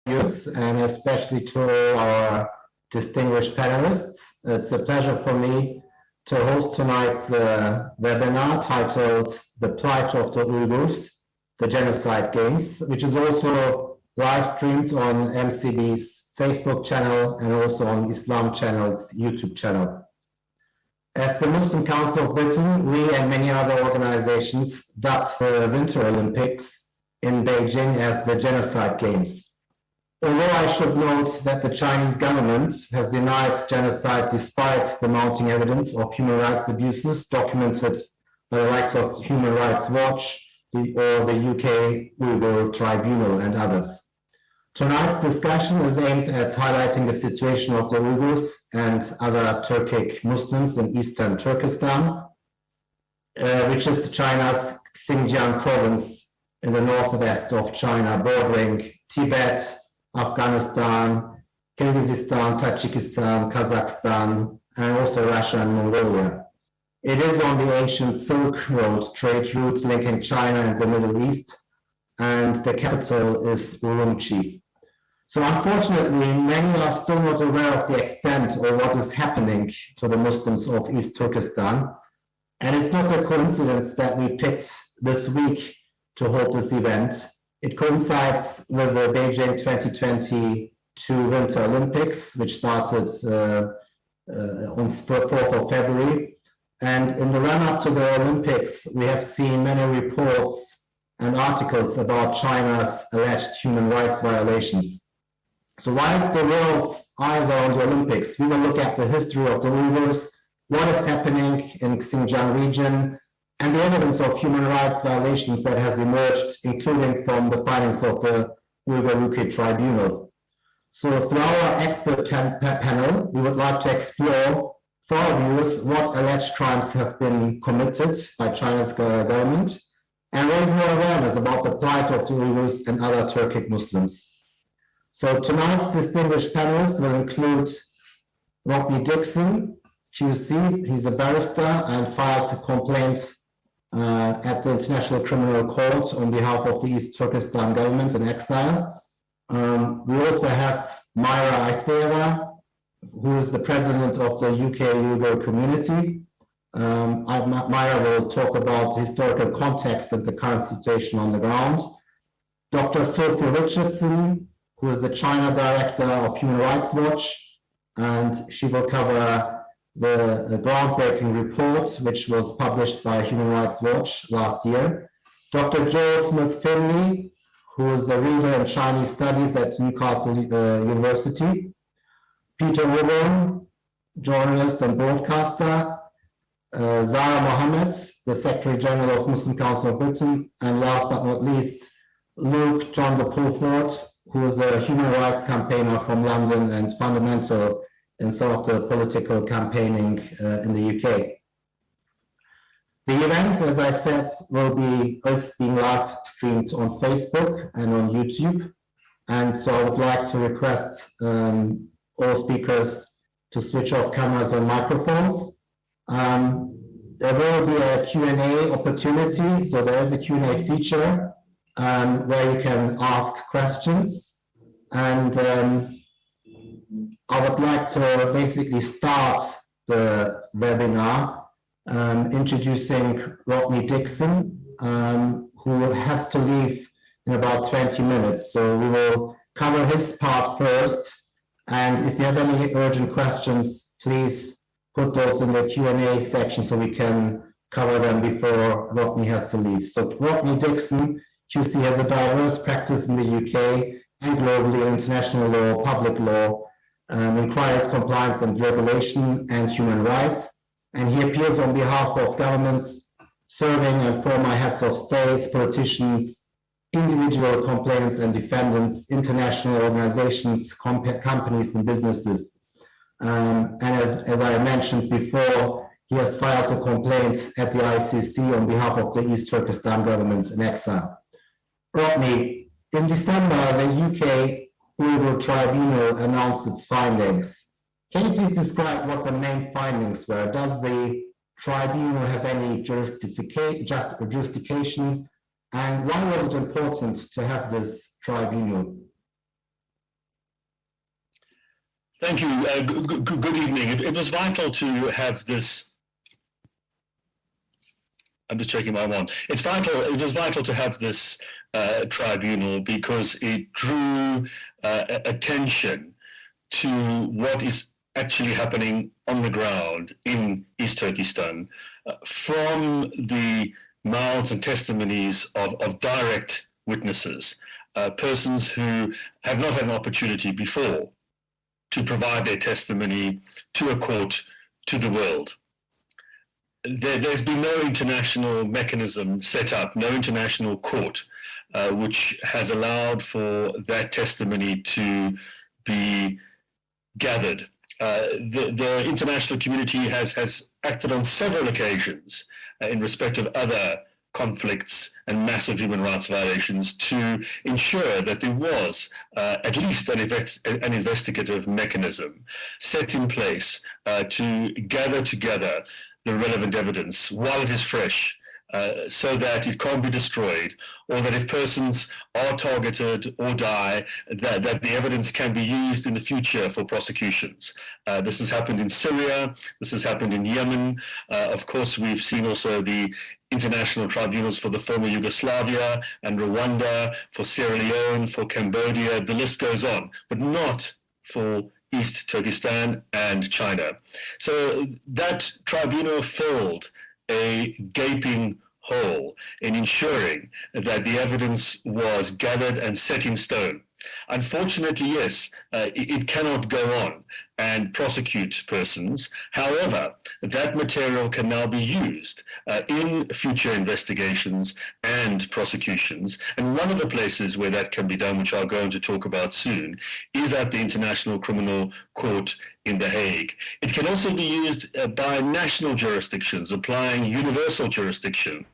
viewers, and especially to all our distinguished panelists. It's a pleasure for me to host tonight's webinar titled The Plight of the Uyghurs, the Genocide Games, which is also live streamed on MCB's Facebook channel and also on Islam Channel's YouTube channel. As the Muslim Council of Britain, we and many other organizations dubbed the Winter Olympics in Beijing as the Genocide Games. Although I should note that the Chinese government has denied genocide despite the mounting evidence of human rights abuses documented by the likes of Human Rights Watch or the UK Uyghur Tribunal and others. Tonight's discussion is aimed at highlighting the situation of the Uyghurs and other Turkic Muslims in eastern Turkestan, which is China's Xinjiang province in the northwest of China, bordering Tibet, Afghanistan, Kyrgyzstan, Tajikistan, Kazakhstan, and also Russia and Mongolia. It is on the ancient Silk Road trade route linking China and the Middle East, and the capital is Urumqi. So unfortunately, many are still not aware of the extent of what is happening to the Muslims of East Turkestan. And it's not a coincidence that we picked this week to hold this event. It coincides with the Beijing 2022 Winter Olympics, which started on 4th of February. And in the run-up to the Olympics, we have seen many reports and articles about China's alleged human rights violations. So whilst the world's eyes are on the Olympics, we will look at the history of the Uyghurs, what is happening in Xinjiang region, and the evidence of human rights violations that has emerged, including from the findings of the Uyghur Tribunal. So through our expert panel, we would like to explore for our viewers what alleged crimes have been committed by China's government and raise more awareness about the plight of the Uyghurs and other Turkic Muslims. So tonight's distinguished panelists will include Rodney Dixon, QC. He's a barrister and filed a complaint at the International Criminal Court on behalf of the East Turkestan government in exile. We also have Myra Iseva, who is the president of the UK Uyghur community. Myra will talk about the historical context and the current situation on the ground. Dr. Sophie Richardson, who is the China director of Human Rights Watch, and she will cover the groundbreaking report, which was published by Human Rights Watch last year. Dr. Joel Smith-Finley, who is a reader in Chinese studies at Newcastle University. Peter Wilborn, journalist and broadcaster. Zara Mohammed, the Secretary General of Muslim Council of Britain. And last but not least, Luke John de Pulford, who is a human rights campaigner from London and fundamental in some of the political campaigning in the UK. The event, as I said, is being live streamed on Facebook and on YouTube. And so I would like to request all speakers to switch off cameras and microphones. There will be a Q&A opportunity. So there is a Q&A feature where you can ask questions. And I would like to basically start the webinar introducing Rodney Dixon, who has to leave in about 20 minutes. So we will cover his part first. And if you have any urgent questions, please put those in the Q&A section so we can cover them before Rodney has to leave. So Rodney Dixon, QC, has a diverse practice in the UK and globally in international law, public law, inquiries, compliance and regulation, and human rights. And he appears on behalf of governments, serving and former heads of states, politicians, individual complainants and defendants, international organizations, companies and businesses. And as I mentioned before, he has filed a complaint at the ICC on behalf of the East Turkestan government in exile. Rodney, in December, the UK Uyghur Tribunal announced its findings. Can you please describe what the main findings were? Does the tribunal have any justification, and why was it important to have this tribunal? Thank you. Good evening. It was vital to have this. I'm just checking my one. It was vital to have this tribunal because it drew attention to what is actually happening on the ground in East Turkestan from the mouths and testimonies of direct witnesses, persons who have not had an opportunity before to provide their testimony to a court, to the world. There's been no international mechanism set up, no international court, which has allowed for that testimony to be gathered. The international community has acted on several occasions in respect of other conflicts and massive human rights violations to ensure that there was at least an investigative mechanism set in place to gather together the relevant evidence while it is fresh, so that it can't be destroyed, or that if persons are targeted or die, that the evidence can be used in the future for prosecutions. This has happened in Syria, this has happened in Yemen. Of course, we've seen also the international tribunals for the former Yugoslavia and Rwanda, for Sierra Leone, for Cambodia, the list goes on, but not for East Turkestan and China. So that tribunal filled a gaping hole in ensuring that the evidence was gathered and set in stone. Unfortunately, yes, it cannot go on and prosecute persons. However, that material can now be used in future investigations and prosecutions. And one of the places where that can be done, which I'll go on to talk about soon, is at the International Criminal Court in The Hague. It can also be used by national jurisdictions, applying universal jurisdiction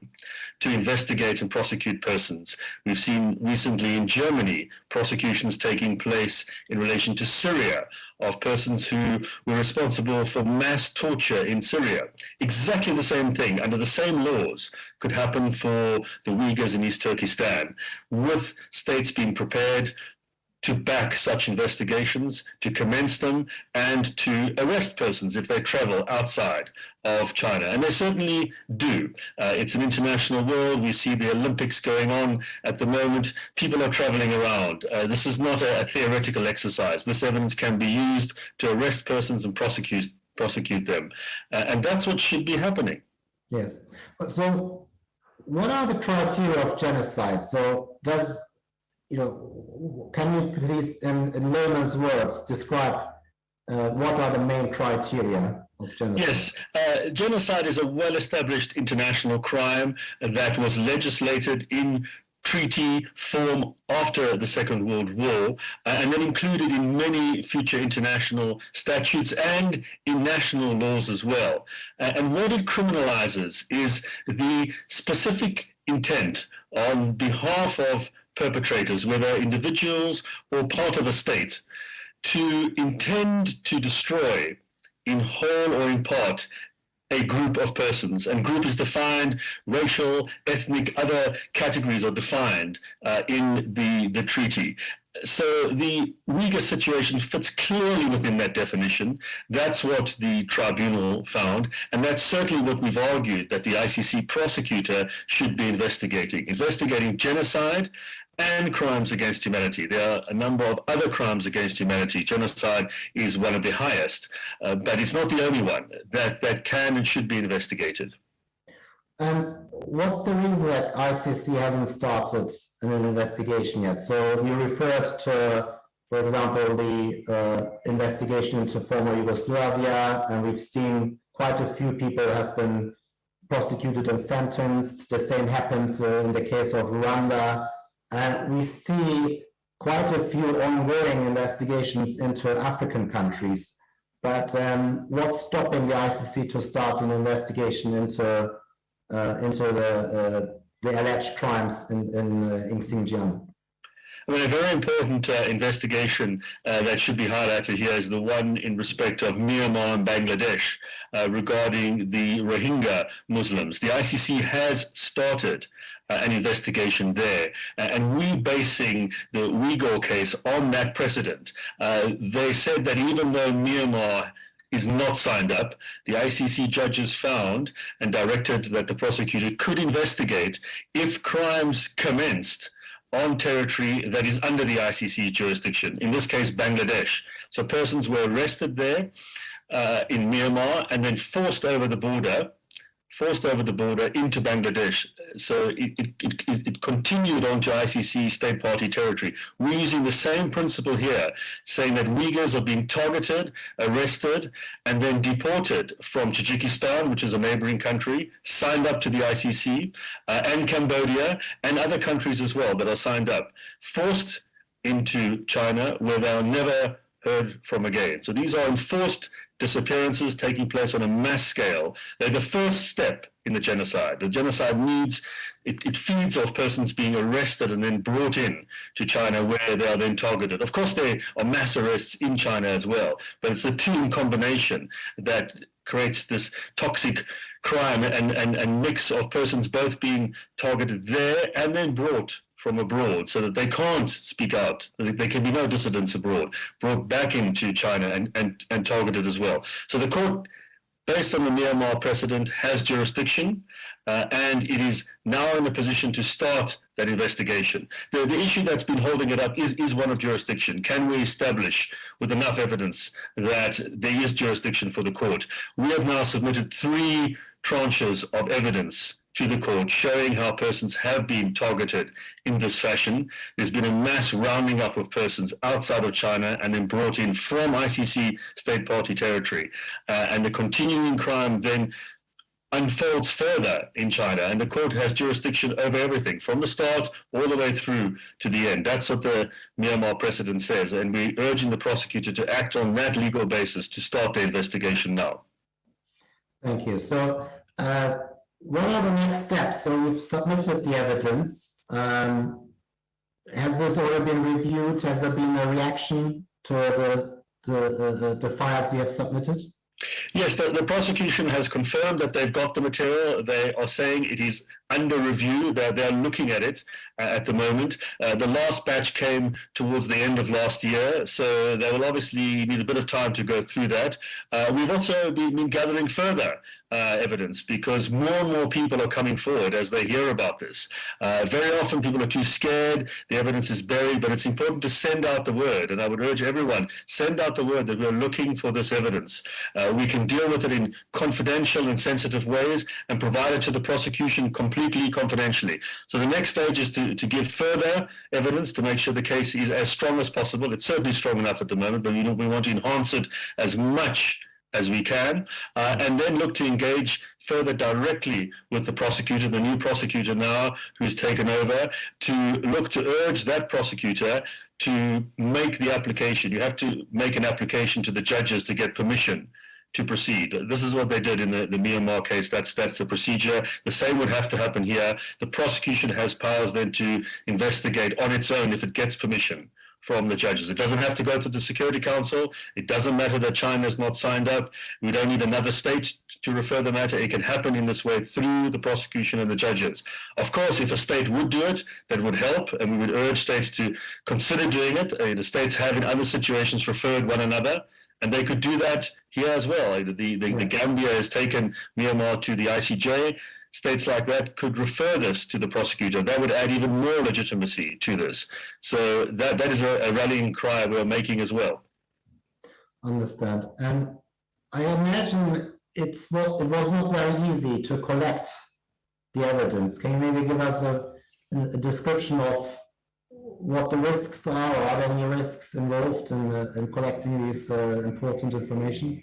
to investigate and prosecute persons. We've seen recently in Germany prosecutions taking place in relation to Syria of persons who were responsible for mass torture in Syria. Exactly the same thing, under the same laws, could happen for the Uyghurs in East Turkestan, with states being prepared to back such investigations, to commence them, and to arrest persons if they travel outside of China. And they certainly do. It's an international world. We see the Olympics going on at the moment. People are traveling around. This is not a theoretical exercise. This evidence can be used to arrest persons and prosecute them. And that's what should be happening. Yes. So what are the criteria of genocide? So can you please, in layman's words, describe what are the main criteria of genocide? Yes, genocide is a well-established international crime that was legislated in treaty form after the Second World War, and then included in many future international statutes and in national laws as well. And what it criminalizes is the specific intent on behalf of perpetrators, whether individuals or part of a state, to intend to destroy in whole or in part a group of persons. And group is defined, racial, ethnic, other categories are defined in the treaty. So the Uyghur situation fits clearly within that definition. That's what the tribunal found, and that's certainly what we've argued that the ICC prosecutor should be investigating genocide and crimes against humanity. There are a number of other crimes against humanity. Genocide is one of the highest, but it's not the only one that can and should be investigated. And what's the reason that ICC hasn't started an investigation yet? So you referred to, for example, the investigation into former Yugoslavia, and we've seen quite a few people have been prosecuted and sentenced. The same happened in the case of Rwanda. And we see quite a few ongoing investigations into African countries. But what's stopping the ICC to start an investigation into the alleged crimes in Xinjiang? I mean, a very important investigation that should be highlighted here is the one in respect of Myanmar and Bangladesh regarding the Rohingya Muslims. The ICC has started an investigation there, and we basing the Uyghur case on that precedent. They said that even though Myanmar is not signed up, the ICC judges found and directed that the prosecutor could investigate if crimes commenced on territory that is under the ICC's jurisdiction, in this case, Bangladesh. So persons were arrested there in Myanmar and then forced over the border into Bangladesh. So it continued onto ICC state party territory. We're using the same principle here, saying that Uyghurs are being targeted, arrested, and then deported from Tajikistan, which is a neighboring country, signed up to the ICC, and Cambodia, and other countries as well that are signed up, forced into China, where they are never heard from again. So these are enforced disappearances taking place on a mass scale. They're the first step in the genocide. The genocide it feeds off persons being arrested and then brought in to China, where they are then targeted. Of course, there are mass arrests in China as well, but it's the two in combination that creates this toxic crime and mix of persons both being targeted there and then brought from abroad, so that they can't speak out. There can be no dissidents abroad, brought back into China and targeted as well. So the court, based on the Myanmar precedent, has jurisdiction, and it is now in a position to start that investigation. The issue that's been holding it up is one of jurisdiction. Can we establish with enough evidence that there is jurisdiction for the court? We have now submitted 3 tranches of evidence to the court showing how persons have been targeted in this fashion. There's been a mass rounding up of persons outside of China and then brought in from ICC state party territory. And the continuing crime then unfolds further in China, and the court has jurisdiction over everything from the start all the way through to the end. That's what the Myanmar precedent says, and we're urging the prosecutor to act on that legal basis to start the investigation now. Thank you. So what are the next steps? So you've submitted the evidence. Has this already been reviewed? Has there been a reaction to the files you have submitted? Yes, the prosecution has confirmed that they've got the material. They are saying it is under review. They're looking at it at the moment. The last batch came towards the end of last year, so they will obviously need a bit of time to go through that. We've also been gathering further evidence, because more and more people are coming forward as they hear about this. Very often people are too scared, the evidence is buried, but it's important to send out the word, and I would urge everyone, send out the word that we're looking for this evidence. We can deal with it in confidential and sensitive ways and provide it to the prosecution completely confidentially. So the next stage is to give further evidence to make sure the case is as strong as possible. It's certainly strong enough at the moment, but we want to enhance it as much as we can, and then look to engage further directly with the prosecutor, the new prosecutor now who's taken over, to look to urge that prosecutor to make the application. You have to make an application to the judges to get permission to proceed. This is what they did in the Myanmar case. That's the procedure. The same would have to happen here. The prosecution has powers then to investigate on its own if it gets permission from the judges. It doesn't have to go to the Security Council. It doesn't matter that China is not signed up. We don't need another state to refer the matter. It can happen in this way through the prosecution and the judges. Of course, if a state would do it, that would help, and we would urge states to consider doing it. The states have in other situations referred one another, and they could do that here as well. The Gambia has taken Myanmar to the ICJ. States like that could refer this to the prosecutor. That would add even more legitimacy to this. So that is a rallying cry we're making as well. Understand. And I imagine it was not very easy to collect the evidence. Can you maybe give us a description of what the risks are, or are there any risks involved in collecting this important information?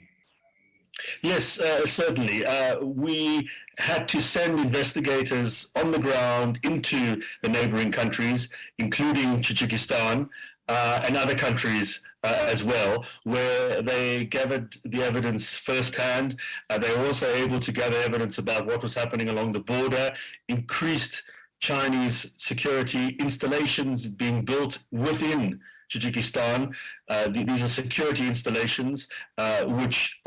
Yes, certainly. We had to send investigators on the ground into the neighboring countries, including Tajikistan and other countries as well, where they gathered the evidence firsthand. They were also able to gather evidence about what was happening along the border, increased Chinese security installations being built within Tajikistan. These are security installations which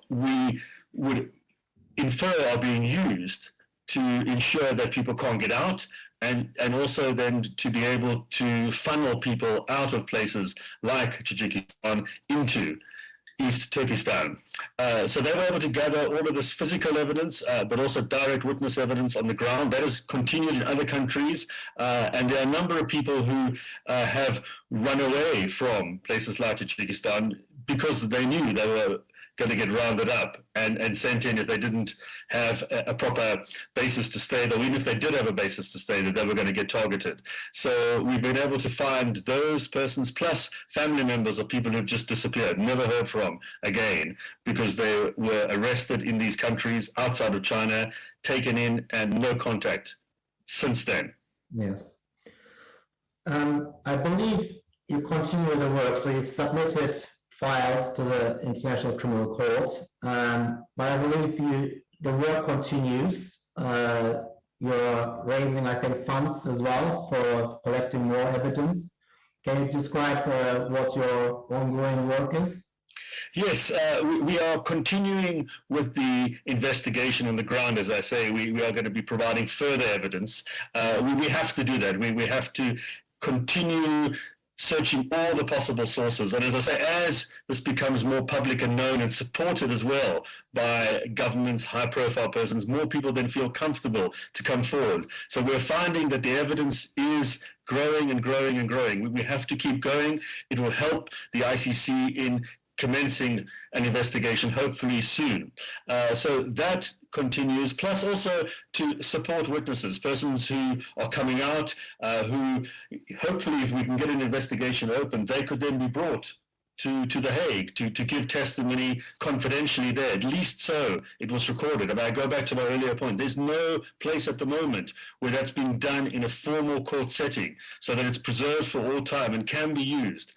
we would infer are being used to ensure that people can't get out, and also then to be able to funnel people out of places like Tajikistan into East Turkestan. So they were able to gather all of this physical evidence, but also direct witness evidence on the ground. That has continued in other countries, and there are a number of people who have run away from places like Tajikistan because they knew they were going to get rounded up and sent in if they didn't have a proper basis to stay there, or even if they did have a basis to stay there, they were going to get targeted. So we've been able to find those persons plus family members of people who've just disappeared, never heard from again, because they were arrested in these countries outside of China, taken in, and no contact since then. Yes. I believe you continue the work, so you've submitted files to the International Criminal Court, but I believe the work continues. You're raising, I think, funds as well for collecting more evidence. Can you describe what your ongoing work is? Yes, we are continuing with the investigation on the ground. As I say, we are going to be providing further evidence. We have to do that. We have to continue searching all the possible sources. And as I say, as this becomes more public and known and supported as well by governments, high-profile persons, more people then feel comfortable to come forward. So we're finding that the evidence is growing and growing and growing. We have to keep going. It will help the ICC in commencing an investigation hopefully soon. So that continues, plus also to support witnesses, persons who are coming out, who hopefully, if we can get an investigation open, they could then be brought to The Hague to give testimony confidentially there. At least so it was recorded. And I go back to my earlier point, there's no place at the moment where that's being done in a formal court setting so that it's preserved for all time and can be used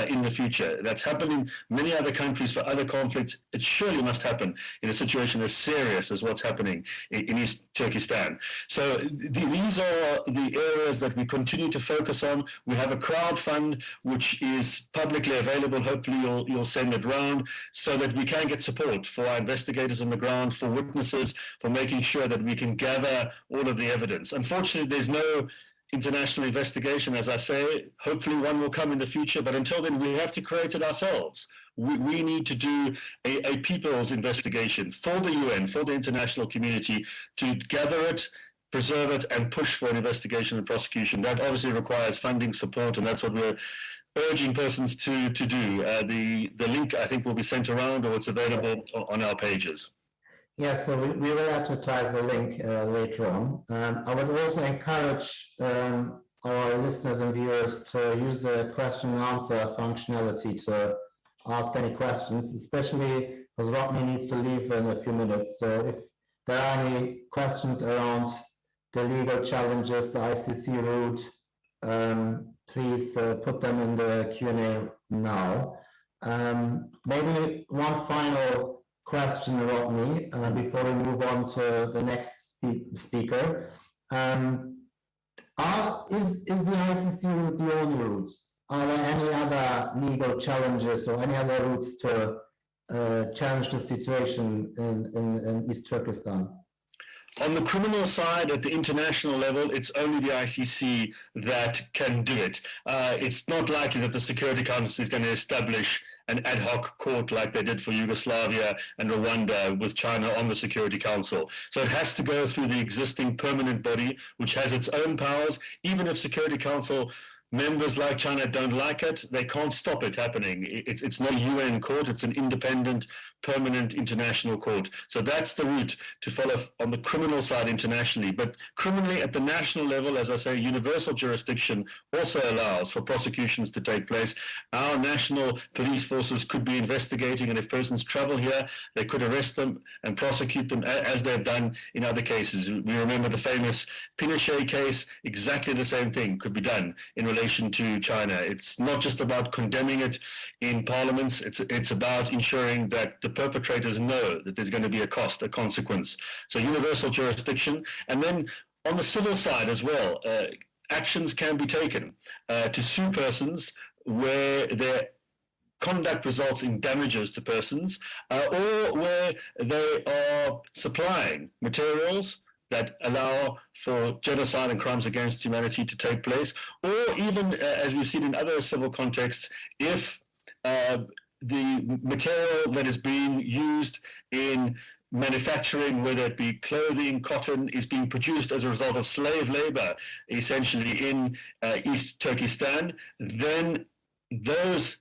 in the future. That's happened in many other countries for other conflicts. It surely must happen in a situation as serious as what's happening in East Turkestan. So these are the areas that we continue to focus on. We have a crowd fund which is publicly available. Hopefully you'll send it round so that we can get support for our investigators on the ground, for witnesses, for making sure that we can gather all of the evidence. Unfortunately, there's no international investigation, as I say. Hopefully one will come in the future, but until then we have to create it ourselves. We need to do a people's investigation for the UN, for the international community, to gather it, preserve it, and push for an investigation and prosecution. That obviously requires funding, support, and that's what we're urging persons to do. The link, I think, will be sent around, or it's available on our pages. Yes, so we will advertise the link later on. I would also encourage our listeners and viewers to use the question and answer functionality to ask any questions, especially because Rodney needs to leave in a few minutes. So if there are any questions around the legal challenges, the ICC route, please put them in the Q&A now. Maybe one final question, Rodney, before we move on to the next speaker. Is the ICC route the only route? Are there any other legal challenges or any other routes to challenge the situation in East Turkestan? On the criminal side, at the international level, it's only the ICC that can do it. It's not likely that the Security Council is going to establish an ad hoc court like they did for Yugoslavia and Rwanda with China on the Security Council. So it has to go through the existing permanent body, which has its own powers. Even if Security Council members like China don't like it, they can't stop it happening. It's not a UN court, it's an independent, permanent international court. So that's the route to follow on the criminal side internationally. But criminally at the national level, as I say, universal jurisdiction also allows for prosecutions to take place. Our national police forces could be investigating, and if persons travel here, they could arrest them and prosecute them as they've done in other cases. We remember the famous Pinochet case, exactly the same thing could be done in relation to China. It's not just about condemning it in parliaments, it's about ensuring that the perpetrators know that there's going to be a cost, a consequence. So universal jurisdiction. And then On the civil side as well, actions can be taken to sue persons where their conduct results in damages to persons, or where they are supplying materials that allow for genocide and crimes against humanity to take place, or even, as we've seen in other civil contexts, if the material that is being used in manufacturing, whether it be clothing, cotton, is being produced as a result of slave labor, essentially in East Turkestan, then those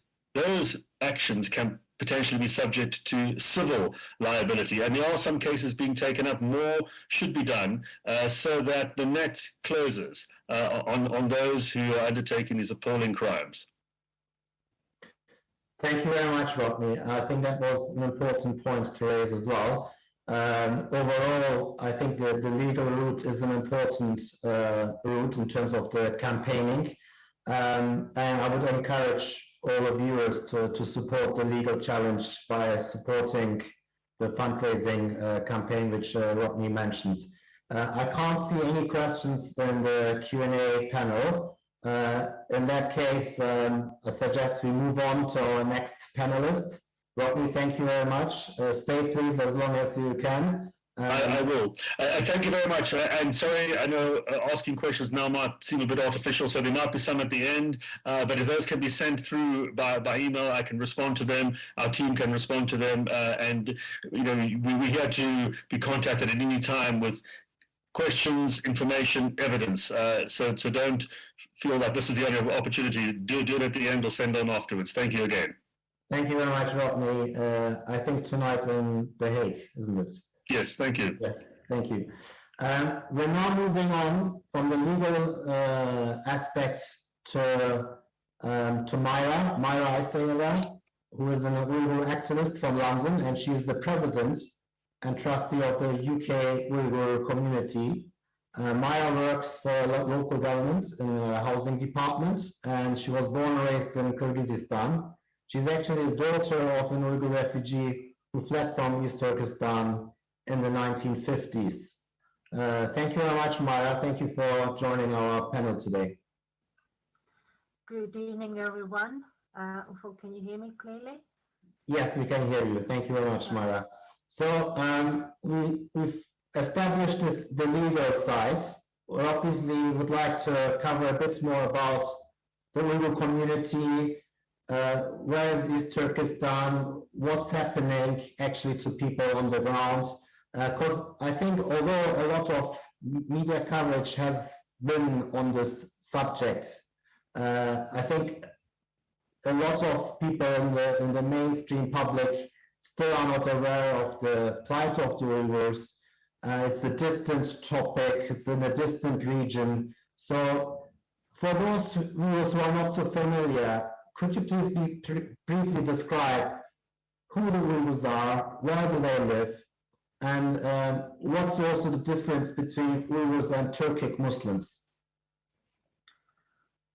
actions can potentially be subject to civil liability. And there are some cases being taken up. More should be done so that the net closes on those who are undertaking these appalling crimes. Thank you very much, Rodney. I think that was an important point to raise as well. Overall, I think the legal route is an important route in terms of the campaigning. And I would encourage all of viewers to support the legal challenge by supporting the fundraising campaign which Rodney mentioned. I can't see any questions in the Q&A panel. In that case, I suggest we move on to our next panelist. Rodney, thank you very much. Stay please as long as you can. I will. Thank you very much. And sorry, I know asking questions now might seem a bit artificial, so there might be some at the end. But if those can be sent through by email, I can respond to them. Our team can respond to them. And you know, we're here to be contacted at any time with questions, information, evidence. So don't feel that this is the only opportunity. Do it at the end or send them afterwards. Thank you again. Thank you very much, Rodney. I think tonight in The Hague, isn't it? Yes, thank you. Yes, thank you. We're now moving on from the legal aspect to Myra Aysayeva, who is an Uyghur activist from London, and she is the president and trustee of the UK Uyghur community. Myra works for a local government in a housing department, and she was born and raised in Kyrgyzstan. She's actually the daughter of an Uyghur refugee who fled from East Turkestan in the 1950s. Thank you very much, Myra. Thank you for joining our panel today. Good evening, everyone. Can you hear me clearly? Yes, we can hear you. Thank you very much, Myra. So we've established the legal side. We obviously would like to cover a bit more about the Uyghur community. Where is East Turkestan? What's happening actually to people on the ground? Because I think although a lot of media coverage has been on this subject, I think a lot of people in the mainstream public still are not aware of the plight of the Uyghurs. It's a distant topic, it's in a distant region. So for those viewers who are not so familiar, could you please briefly describe who the Uyghurs are, where do they live, and what's also the difference between Uyghurs and Turkic Muslims?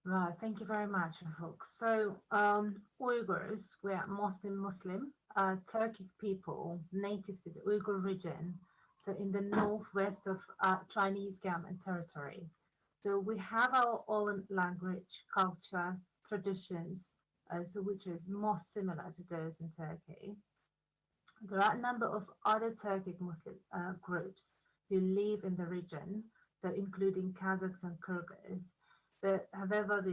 Right, thank you very much, folks. So Uyghurs, we are Muslim, Turkic people native to the Uyghur region, so in the northwest of Chinese government territory. So we have our own language, culture, traditions, so which is most similar to those in Turkey. There are a number of other Turkic Muslim groups who live in the region, so including Kazakhs and Kyrgyz. But however,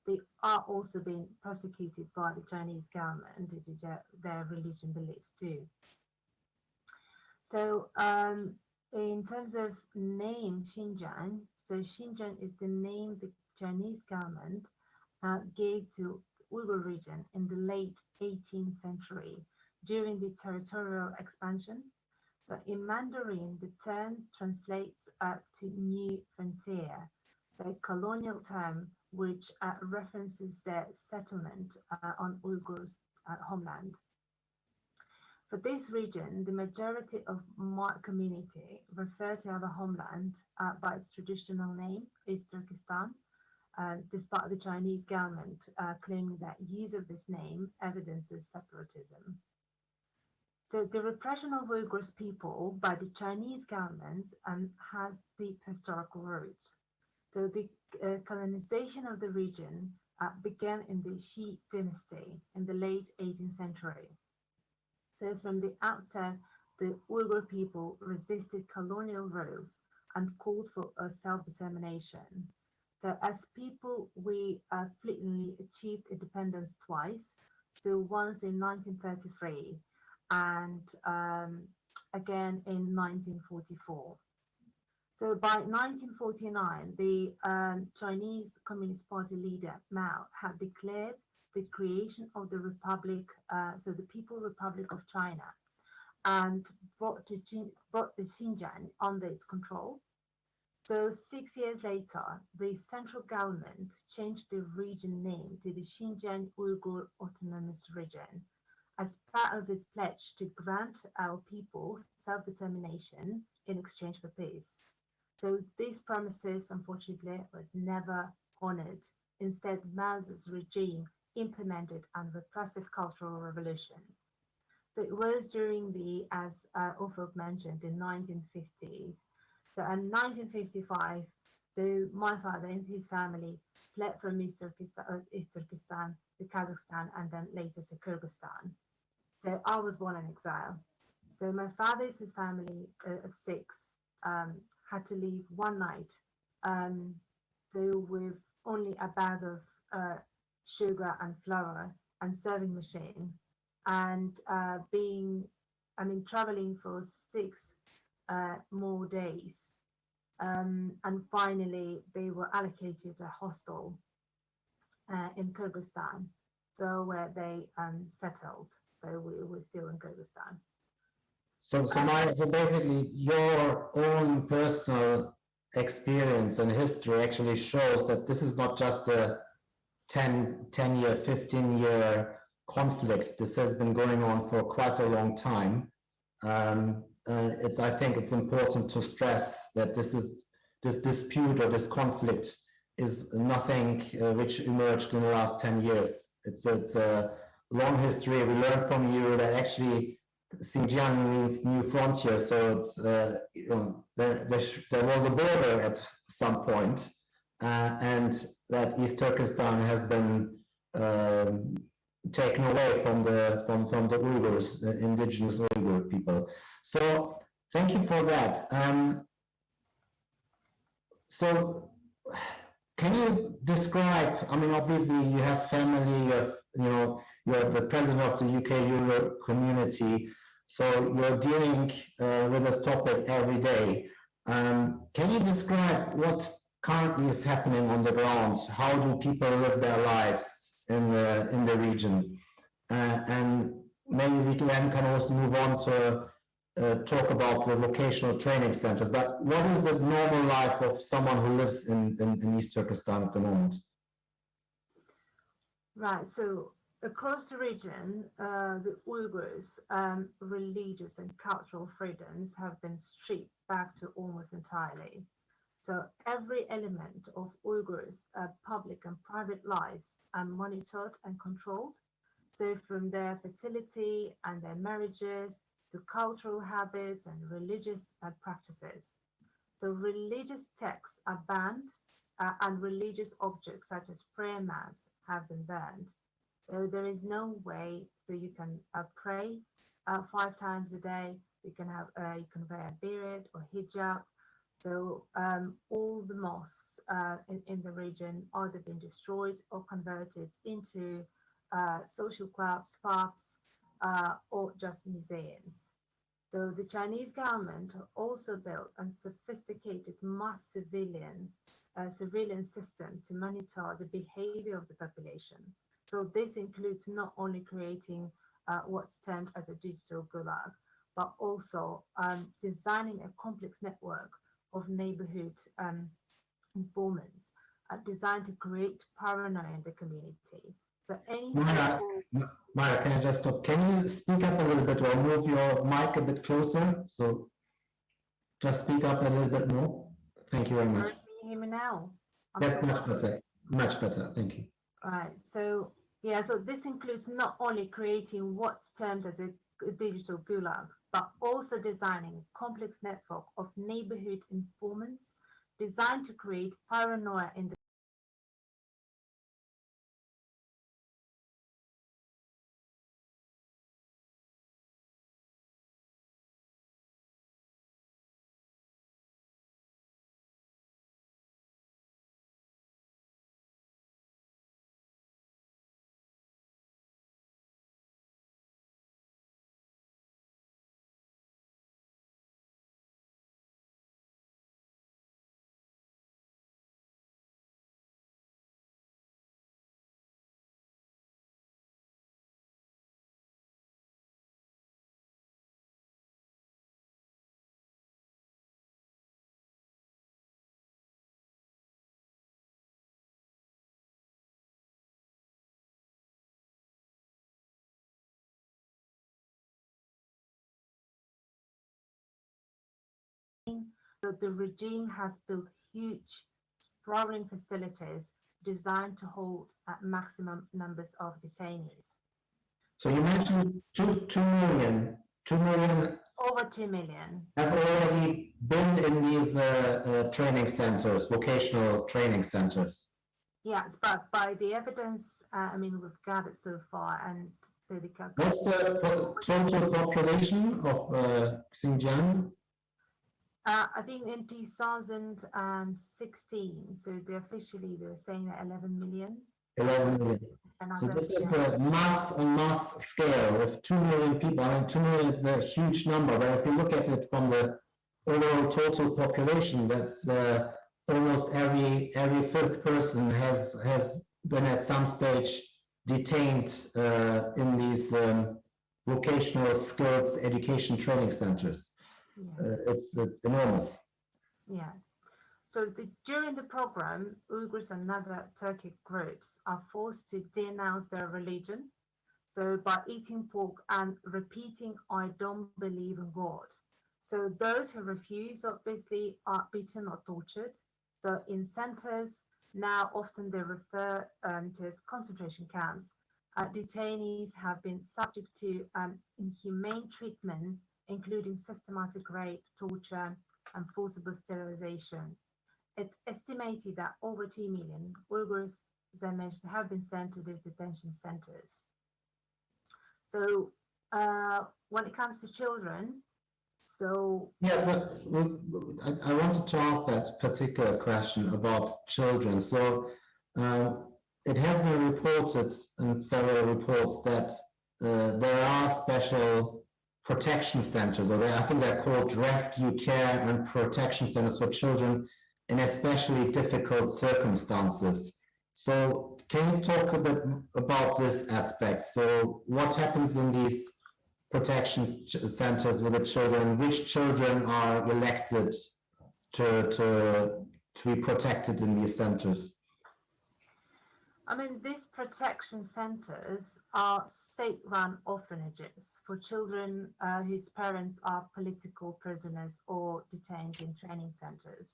they are also being persecuted by the Chinese government due to their religion beliefs too. So in terms of name, Xinjiang, so Xinjiang is the name the Chinese government gave to Uyghur region in the late 18th century during the territorial expansion. So in Mandarin, the term translates to new frontier, so a colonial term which references their settlement on Uyghurs' homeland. For this region, the majority of my community refer to our homeland by its traditional name, East Turkestan, despite the Chinese government claiming that use of this name evidences separatism. So the repression of Uyghurs people by the Chinese government has deep historical roots. So the colonization of the region began in the Xi dynasty in the late 18th century. So from the outset, the Uyghur people resisted colonial rules and called for a self-determination. So as people, we fleetingly achieved independence twice. So once in 1933 and again in 1944. So by 1949, the Chinese Communist Party leader Mao had declared the creation of the Republic, so the People Republic of China, and brought the Xinjiang under its control. So 6 years later, the central government changed the region name to the Xinjiang Uyghur Autonomous Region as part of its pledge to grant our people self-determination in exchange for peace. So these promises, unfortunately, were never honored. Instead, Mao's regime implemented a repressive cultural revolution. So it was during the, as Ufuk mentioned, the 1950s. So in 1955, so my father and his family fled from East Turkestan to Kazakhstan and then later to Kyrgyzstan. So I was born in exile. So my father's his family of six had to leave one night, so with only a bag of sugar and flour and serving machine, and traveling for 6 more days, and finally they were allocated a hostel in Kyrgyzstan, so where they settled. So we were still in Kyrgyzstan. So basically, your own personal experience and history actually shows that this is not just a 10-year, 15-year conflict. This has been going on for quite a long time. I think it's important to stress that this dispute or this conflict is nothing which emerged in the last 10 years. It's a long history. We learned from you that actually Xinjiang means new frontier, so it's there was a border at some point, and that East Turkestan has been taken away from the Uyghurs, the indigenous Uyghur people. So thank you for that. So can you describe? I mean, obviously you have family, you're the president of the UK Euro community, so you're dealing with this topic every day. Can you describe what currently is happening on the ground? How do people live their lives in the region? And maybe we can also move on to talk about the vocational training centers. But what is the normal life of someone who lives in East Turkestan at the moment? Right. So across the region, the Uyghurs' religious and cultural freedoms have been stripped back to almost entirely. So every element of Uyghurs' public and private lives are monitored and controlled. So from their fertility and their marriages to cultural habits and religious practices. So religious texts are banned and religious objects such as prayer mats have been banned. So there is no way, so you can pray 5 times a day, you can wear a beard or hijab. So all the mosques in the region either been destroyed or converted into social clubs, parks, or just museums. So the Chinese government also built a sophisticated mass surveillance system to monitor the behavior of the population. So this includes not only creating what's termed as a digital gulag, but also designing a complex network of neighborhood informants designed to create paranoia in the community. So any Mara, can I just stop? Can you speak up a little bit or move your mic a bit closer? So just speak up a little bit more. Thank you very much. Can you hear me now? That's much better. Much better. Thank you. All right. So yeah, so this includes not only creating what's termed as a digital gulag, but also designing a complex network of neighborhood informants designed to create paranoia in the the regime has built huge sprawling facilities designed to hold maximum numbers of detainees. So you mentioned 2 million. 2 million Over 2 million. have already been in these training centers, vocational training centers. Yes, but by the evidence, I mean, we've gathered so far, and so the What's the total population of Xinjiang? I think in 2016, so they officially they were saying that 11 million. 11 million. So this is the mass scale of 2 million people. I mean, 2 million is a huge number, but if you look at it from the overall total population, that's almost every fifth person has been at some stage detained in these vocational skills education training centers. Yeah. It's enormous. Yeah. So during the program, Uyghurs and other Turkic groups are forced to denounce their religion. So by eating pork and repeating, "I don't believe in God." So those who refuse obviously are beaten or tortured. So in centers, now often they refer to as concentration camps. Detainees have been subject to inhumane treatment, including systematic rape, torture, and forcible sterilization. It's estimated that over 2 million Uyghurs, as I mentioned, have been sent to these detention centers. So when it comes to children, so yes, I wanted to ask that particular question about children. So it has been reported in several reports that there are special protection centers, or I think they're called rescue care and protection centers for children in especially difficult circumstances. So can you talk a bit about this aspect? So what happens in these protection centers with the children? Which children are elected to be protected in these centers? I mean, these protection centers are state-run orphanages for children whose parents are political prisoners or detained in training centers.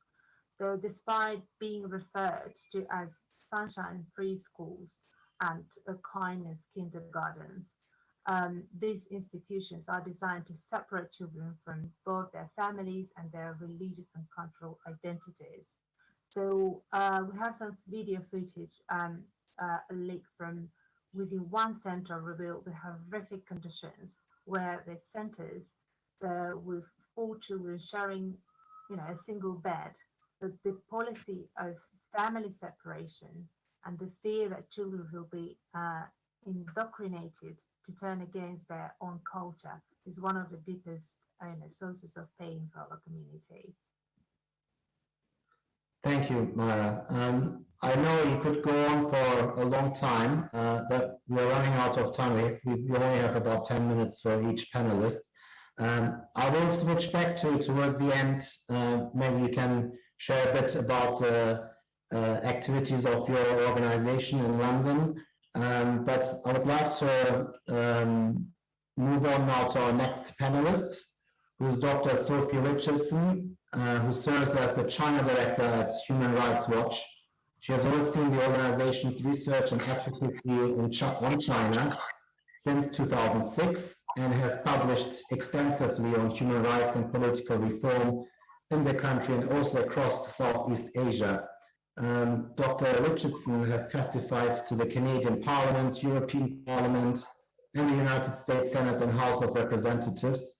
So despite being referred to as sunshine preschools and kindness kindergartens, these institutions are designed to separate children from both their families and their religious and cultural identities. So we have some video footage leaked from within one center revealed the horrific conditions where the centers with 4 children sharing, a single bed. The policy of family separation and the fear that children will be indoctrinated to turn against their own culture is one of the deepest sources of pain for our community. Thank you, Mara. I know you could go on for a long time, but we're running out of time. We only have about 10 minutes for each panelist. I will switch back towards the end. Maybe you can share a bit about the activities of your organization in London. But I would like to move on now to our next panelist, who is Dr. Sophie Richardson, who serves as the China Director at Human Rights Watch. She has overseen the organization's research and advocacy on China since 2006 and has published extensively on human rights and political reform in the country and also across Southeast Asia. Dr. Richardson has testified to the Canadian Parliament, European Parliament, and the United States Senate and House of Representatives.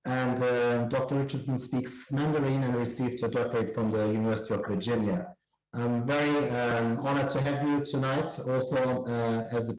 And Dr. Richardson speaks Mandarin and received a doctorate from the University of Virginia. I'm very honored to have you tonight, also as a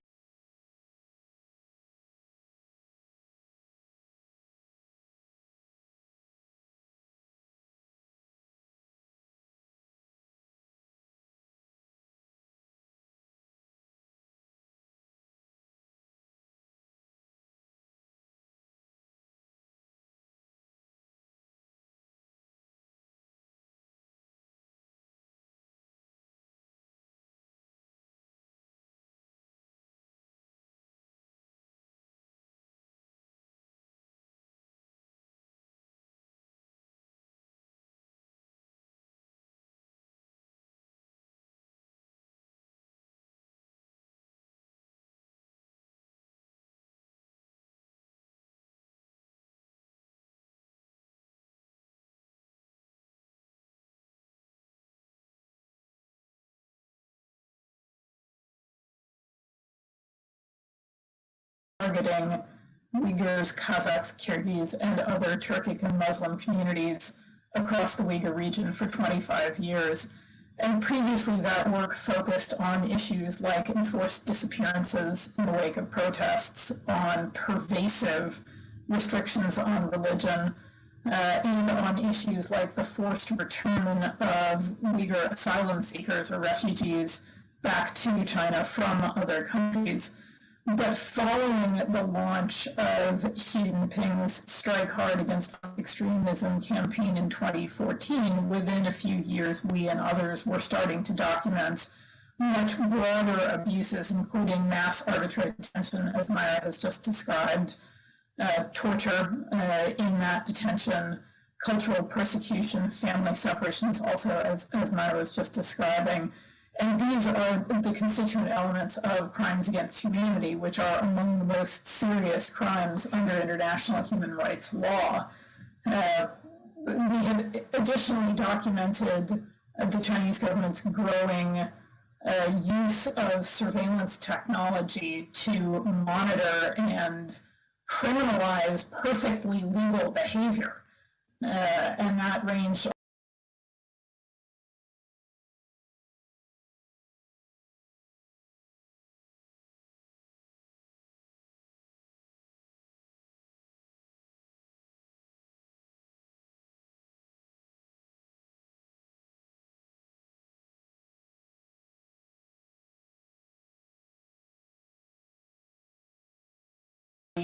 targeting Uyghurs, Kazakhs, Kyrgyz, and other Turkic and Muslim communities across the Uyghur region for 25 years. And previously that work focused on issues like enforced disappearances in the wake of protests, on pervasive restrictions on religion, and on issues like the forced return of Uyghur asylum seekers or refugees back to China from other countries. But following the launch of Xi Jinping's Strike Hard Against Extremism campaign in 2014, within a few years, we and others were starting to document much broader abuses, including mass arbitrary detention, as Myra has just described, torture in that detention, cultural persecution, family separations, also as Myra was just describing. And these are the constituent elements of crimes against humanity, which are among the most serious crimes under international human rights law. We have additionally documented the Chinese government's growing use of surveillance technology to monitor and criminalize perfectly legal behavior. And that ranged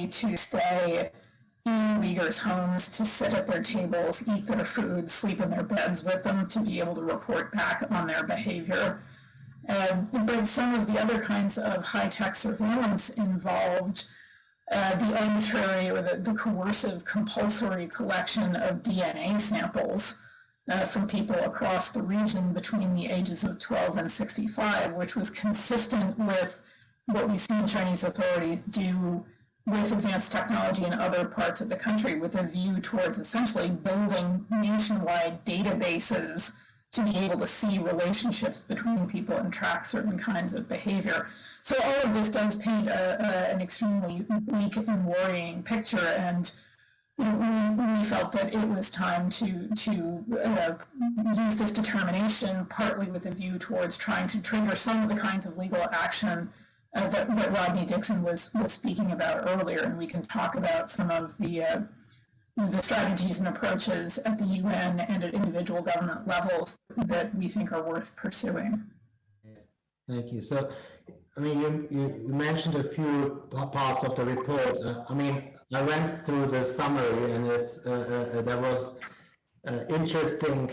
to stay in Uyghurs' homes, to sit at their tables, eat their food, sleep in their beds with them, to be able to report back on their behavior. But some of the other kinds of high-tech surveillance involved the arbitrary or the coercive compulsory collection of DNA samples from people across the region between the ages of 12 and 65, which was consistent with what we've seen Chinese authorities do with advanced technology in other parts of the country, with a view towards essentially building nationwide databases to be able to see relationships between people and track certain kinds of behavior. So all of this does paint an extremely bleak and worrying picture, and we felt that it was time to use this determination, partly with a view towards trying to trigger some of the kinds of legal action that Rodney Dixon was speaking about earlier, and we can talk about some of the strategies and approaches at the UN and at individual government levels that we think are worth pursuing. Thank you. So, I mean, you mentioned a few parts of the report. I mean, I went through the summary, and it's there was interesting.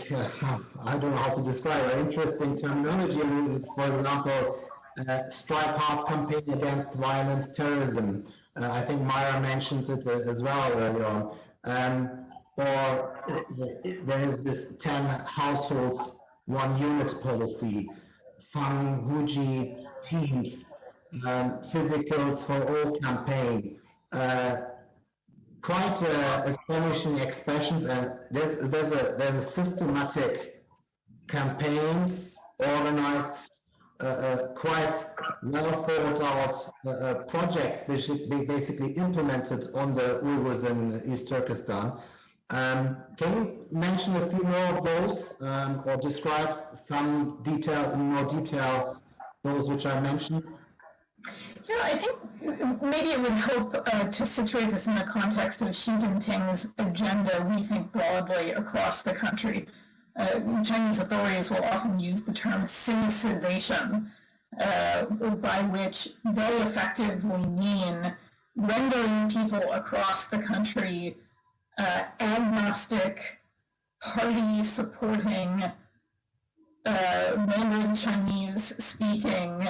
I don't know how to describe it. Interesting terminology. For example, Strike Hard campaign against violent terrorism. I think Myra mentioned it as well earlier on. Or there is this 10 households, 1 unit policy, Fang Huji teams, Physicals for All campaign. Quite astonishing expressions, and there's a systematic campaigns organized, quite well thought out projects which they basically implemented on the Uyghurs in East Turkestan. Can you mention a few more of those, or describe some detail, in more detail, those which I mentioned? Yeah, I think maybe it would help to situate this in the context of Xi Jinping's agenda, we think broadly across the country. Chinese authorities will often use the term sinicization, by which they effectively mean rendering people across the country agnostic, party-supporting, Mandarin Chinese-speaking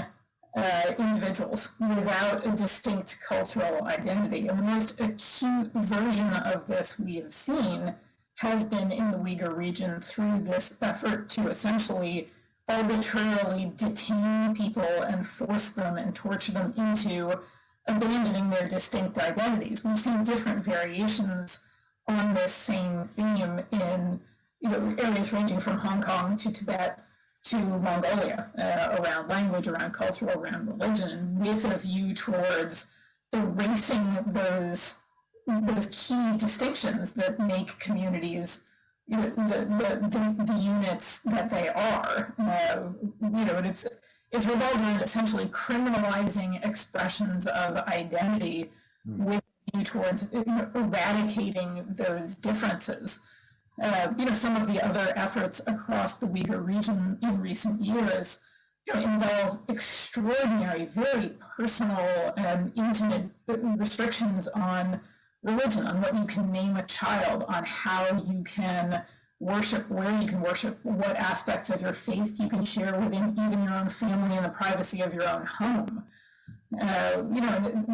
individuals without a distinct cultural identity. And the most acute version of this we have seen has been in the Uyghur region through this effort to essentially arbitrarily detain people and force them and torture them into abandoning their distinct identities. We've seen different variations on this same theme in areas ranging from Hong Kong to Tibet to Mongolia, around language, around culture, around religion, with a view towards erasing those key distinctions that make communities the units that they are. And it's revolved around essentially criminalizing expressions of identity with a view towards eradicating those differences. Some of the other efforts across the Uyghur region in recent years involve extraordinary, very personal and intimate restrictions on religion, on what you can name a child, on how you can worship, where you can worship, what aspects of your faith you can share within even your own family and the privacy of your own home.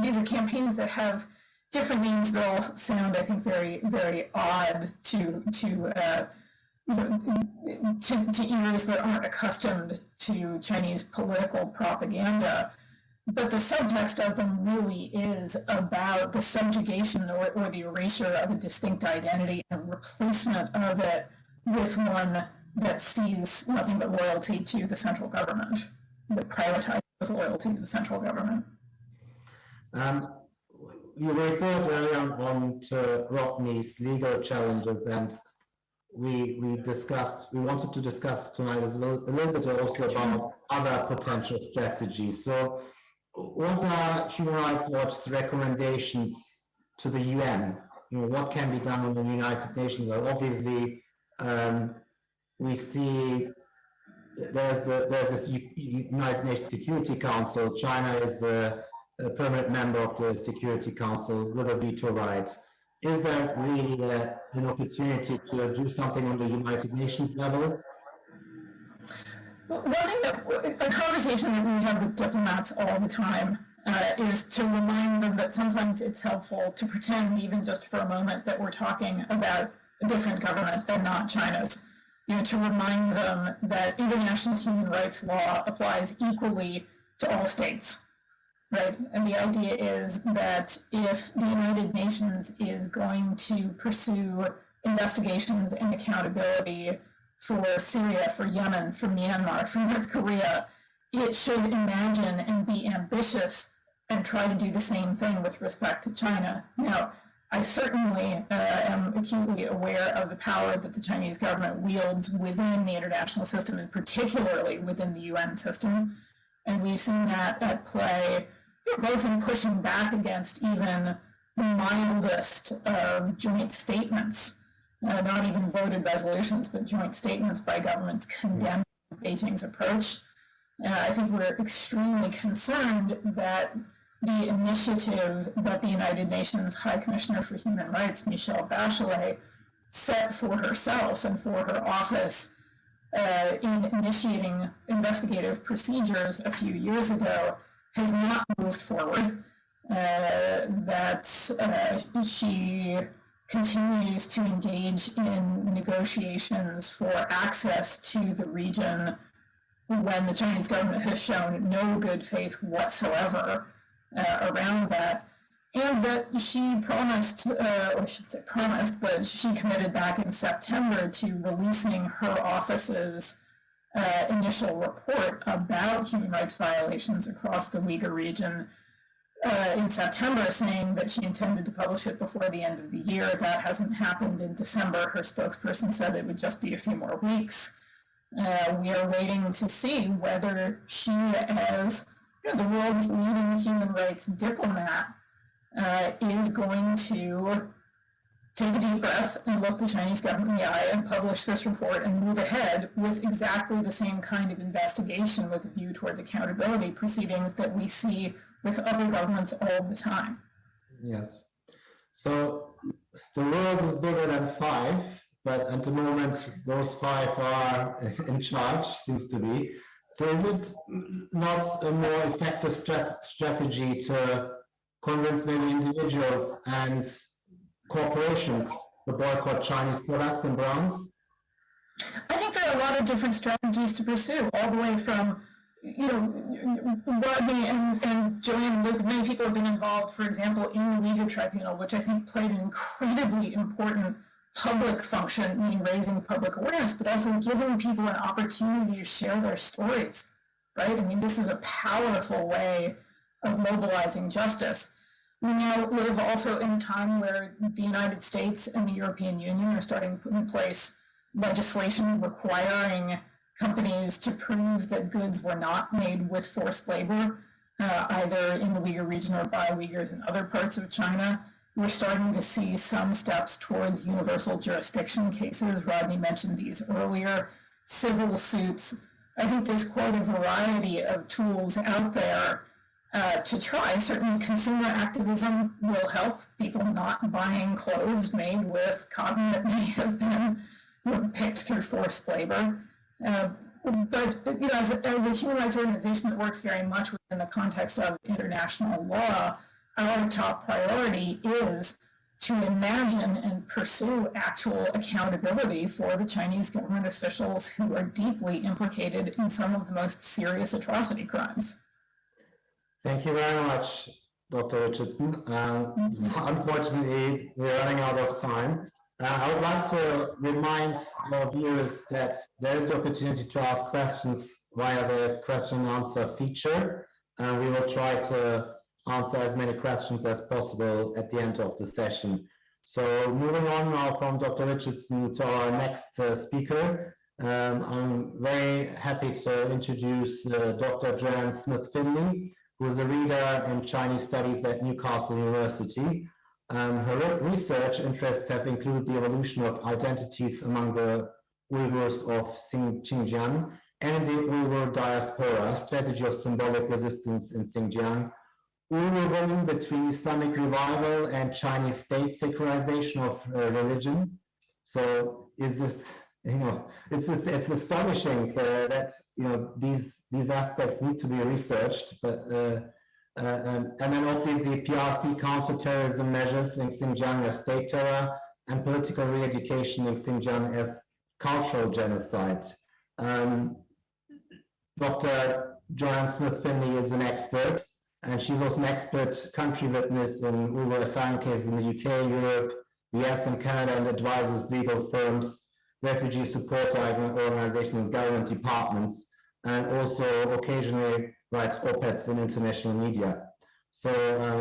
These are campaigns that have different names that all sound, I think, very, very odd to ears that aren't accustomed to Chinese political propaganda. But the subtext of them really is about the subjugation or the erasure of a distinct identity and replacement of it with one that sees nothing but loyalty to the central government, that prioritizes loyalty to the central government. You referred earlier on to Rodney's legal challenges, and we wanted to discuss tonight as well a little bit also about other potential strategies. So what are Human Rights Watch's recommendations to the UN? What can be done in the United Nations? Well, obviously, we see there's this United Nations Security Council. China is a permanent member of the Security Council with a veto right. Is there really an opportunity to do something on the United Nations level? One thing a conversation that we have with diplomats all the time is to remind them that sometimes it's helpful to pretend, even just for a moment, that we're talking about a different government and not China's. To remind them that international human rights law applies equally to all states, right? And the idea is that if the United Nations is going to pursue investigations and accountability for Syria, for Yemen, for Myanmar, for North Korea, it should imagine and be ambitious and try to do the same thing with respect to China. Now, I certainly am acutely aware of the power that the Chinese government wields within the international system, and particularly within the UN system. And we've seen that at play, both in pushing back against even the mildest of joint statements, not even voted resolutions, but joint statements by governments condemning Beijing's approach. I think we're extremely concerned that the initiative that the United Nations High Commissioner for Human Rights, Michelle Bachelet, set for herself and for her office in initiating investigative procedures a few years ago has not moved forward, that she continues to engage in negotiations for access to the region when the Chinese government has shown no good faith whatsoever around that, and that she promised, or I should say promised, but she committed back in September to releasing her office's initial report about human rights violations across the Uyghur region in September, saying that she intended to publish it before the end of the year. That hasn't happened in December. Her spokesperson said it would just be a few more weeks. We are waiting to see whether she, as the world's leading human rights diplomat, is going to take a deep breath and look the Chinese government in the eye and publish this report and move ahead with exactly the same kind of investigation with a view towards accountability proceedings that we see with other governments all the time. Yes. So the world is bigger than 5, but at the moment those 5 are in charge, seems to be. So is it not a more effective strategy to convince maybe individuals and corporations to boycott Chinese products and brands? I think there are a lot of different strategies to pursue, all the way from, Rodney and Joanne and Luke, many people have been involved, for example, in the Uyghur Tribunal, which I think played an incredibly important public function, meaning raising public awareness, but also giving people an opportunity to share their stories, right? I mean, this is a powerful way of mobilizing justice. We now live also in a time where the United States and the European Union are starting to put in place legislation requiring companies to prove that goods were not made with forced labor, either in the Uyghur region or by Uyghurs in other parts of China. We're starting to see some steps towards universal jurisdiction cases. Rodney mentioned these earlier. Civil suits. I think there's quite a variety of tools out there to try. Certainly consumer activism will help, people not buying clothes made with cotton that may have been picked through forced labor. But as a human rights organization that works very much within the context of international law, our top priority is to imagine and pursue actual accountability for the Chinese government officials who are deeply implicated in some of the most serious atrocity crimes. Thank you very much, Dr. Richardson. Unfortunately, we're running out of time. I would like to remind our viewers that there is the opportunity to ask questions via the question and answer feature, and we will try to answer as many questions as possible at the end of the session. So moving on now from Dr. Richardson to our next speaker, I'm very happy to introduce Dr. Joanne Smith-Finley, who is a reader in Chinese studies at Newcastle University. Her research interests have included the evolution of identities among the Uyghurs of Xinjiang and the Uyghur diaspora, strategy of symbolic resistance in Xinjiang, Uyghur volume between Islamic revival and Chinese state secularization of religion. So is this, it's astonishing that these aspects need to be researched, but and then obviously PRC counterterrorism measures in Xinjiang as state terror and political re-education in Xinjiang as cultural genocide. Dr. Joanne Smith-Finley is an expert, and she's also an expert country witness in Uyghur asylum cases in the UK, Europe, the US and Canada, and advises legal firms, refugee support organizations and government departments, and also occasionally writes op-eds in international media. So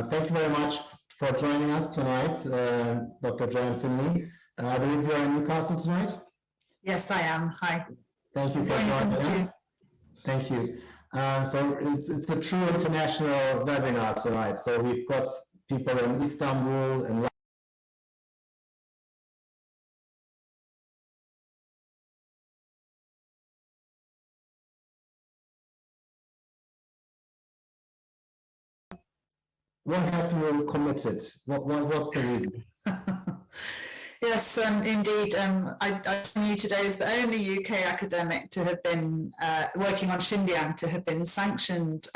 thank you very much for joining us tonight, Dr. Joanne Finley. I believe you're in Newcastle tonight? Yes, I am. Hi. Thank you for joining us. Thank you. So it's a true international webinar tonight. So we've got people in Istanbul and what have you committed? What's the reason? Yes, indeed. I join you today as the only UK academic to have been working on Xinjiang, to have been sanctioned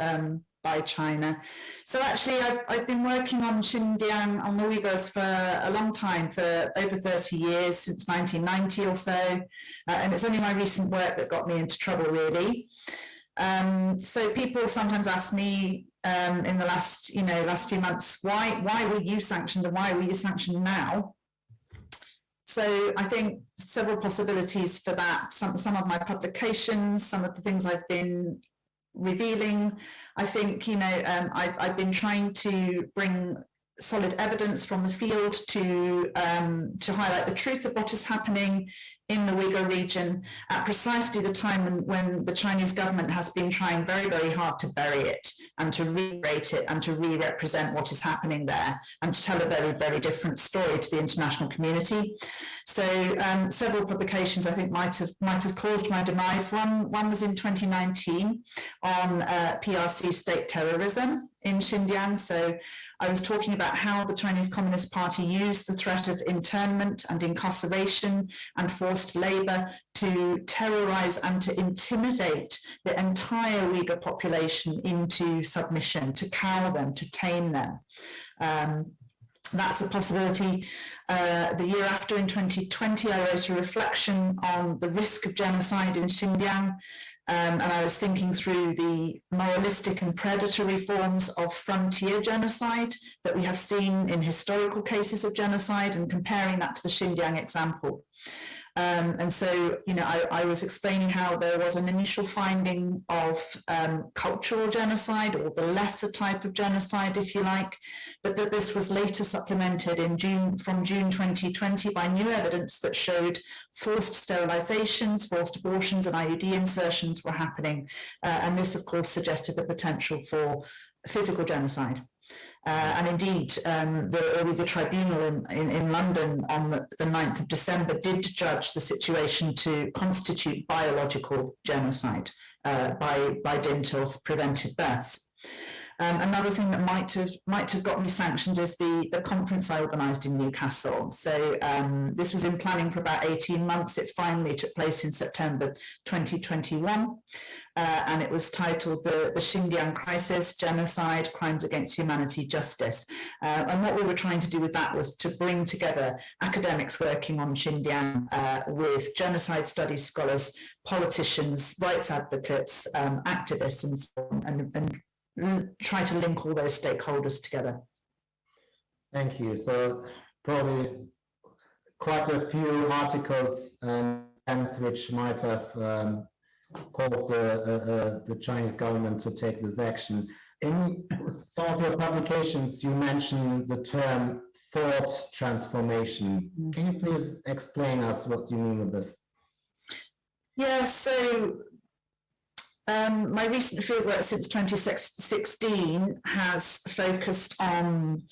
by China. So actually, I've been working on Xinjiang, on the Uyghurs, for a long time, for over 30 years, since 1990 or so. And it's only my recent work that got me into trouble, really. So people sometimes ask me in the last few months, why were you sanctioned, and why were you sanctioned now? So I think several possibilities for that. Some of my publications, some of the things I've been revealing. I think, I've been trying to bring solid evidence from the field to highlight the truth of what is happening in the Uyghur region at precisely the time when the Chinese government has been trying very, very hard to bury it and to re-rate it and to re-represent what is happening there and to tell a very, very different story to the international community. So several publications I think might have caused my demise. One was in 2019 on PRC state terrorism in Xinjiang. So I was talking about how the Chinese Communist Party used the threat of internment and incarceration and forced labor to terrorize and to intimidate the entire Uyghur population into submission, to cow them, to tame them. That's a possibility. The year after, in 2020, I wrote a reflection on the risk of genocide in Xinjiang. And I was thinking through the moralistic and predatory forms of frontier genocide that we have seen in historical cases of genocide and comparing that to the Xinjiang example. And so, I was explaining how there was an initial finding of cultural genocide, or the lesser type of genocide, if you like, but that this was later supplemented from June 2020 by new evidence that showed forced sterilizations, forced abortions, and IUD insertions were happening. And this, of course, suggested the potential for physical genocide. And indeed, the Uyghur tribunal in London on the 9th of December did judge the situation to constitute biological genocide by dint of prevented births. Another thing that might have got me sanctioned is the conference I organised in Newcastle. So this was in planning for about 18 months. It finally took place in September 2021. And it was titled the Xinjiang Crisis, Genocide, Crimes Against Humanity, Justice. And what we were trying to do with that was to bring together academics working on Xinjiang with genocide studies scholars, politicians, rights advocates, activists, and so on, and try to link all those stakeholders together. Thank you. So probably quite a few articles and which might have caused the Chinese government to take this action. In some of your publications, you mentioned the term thought transformation. Can you please explain us what you mean with this? Yeah, so my recent fieldwork since 2016 has focused on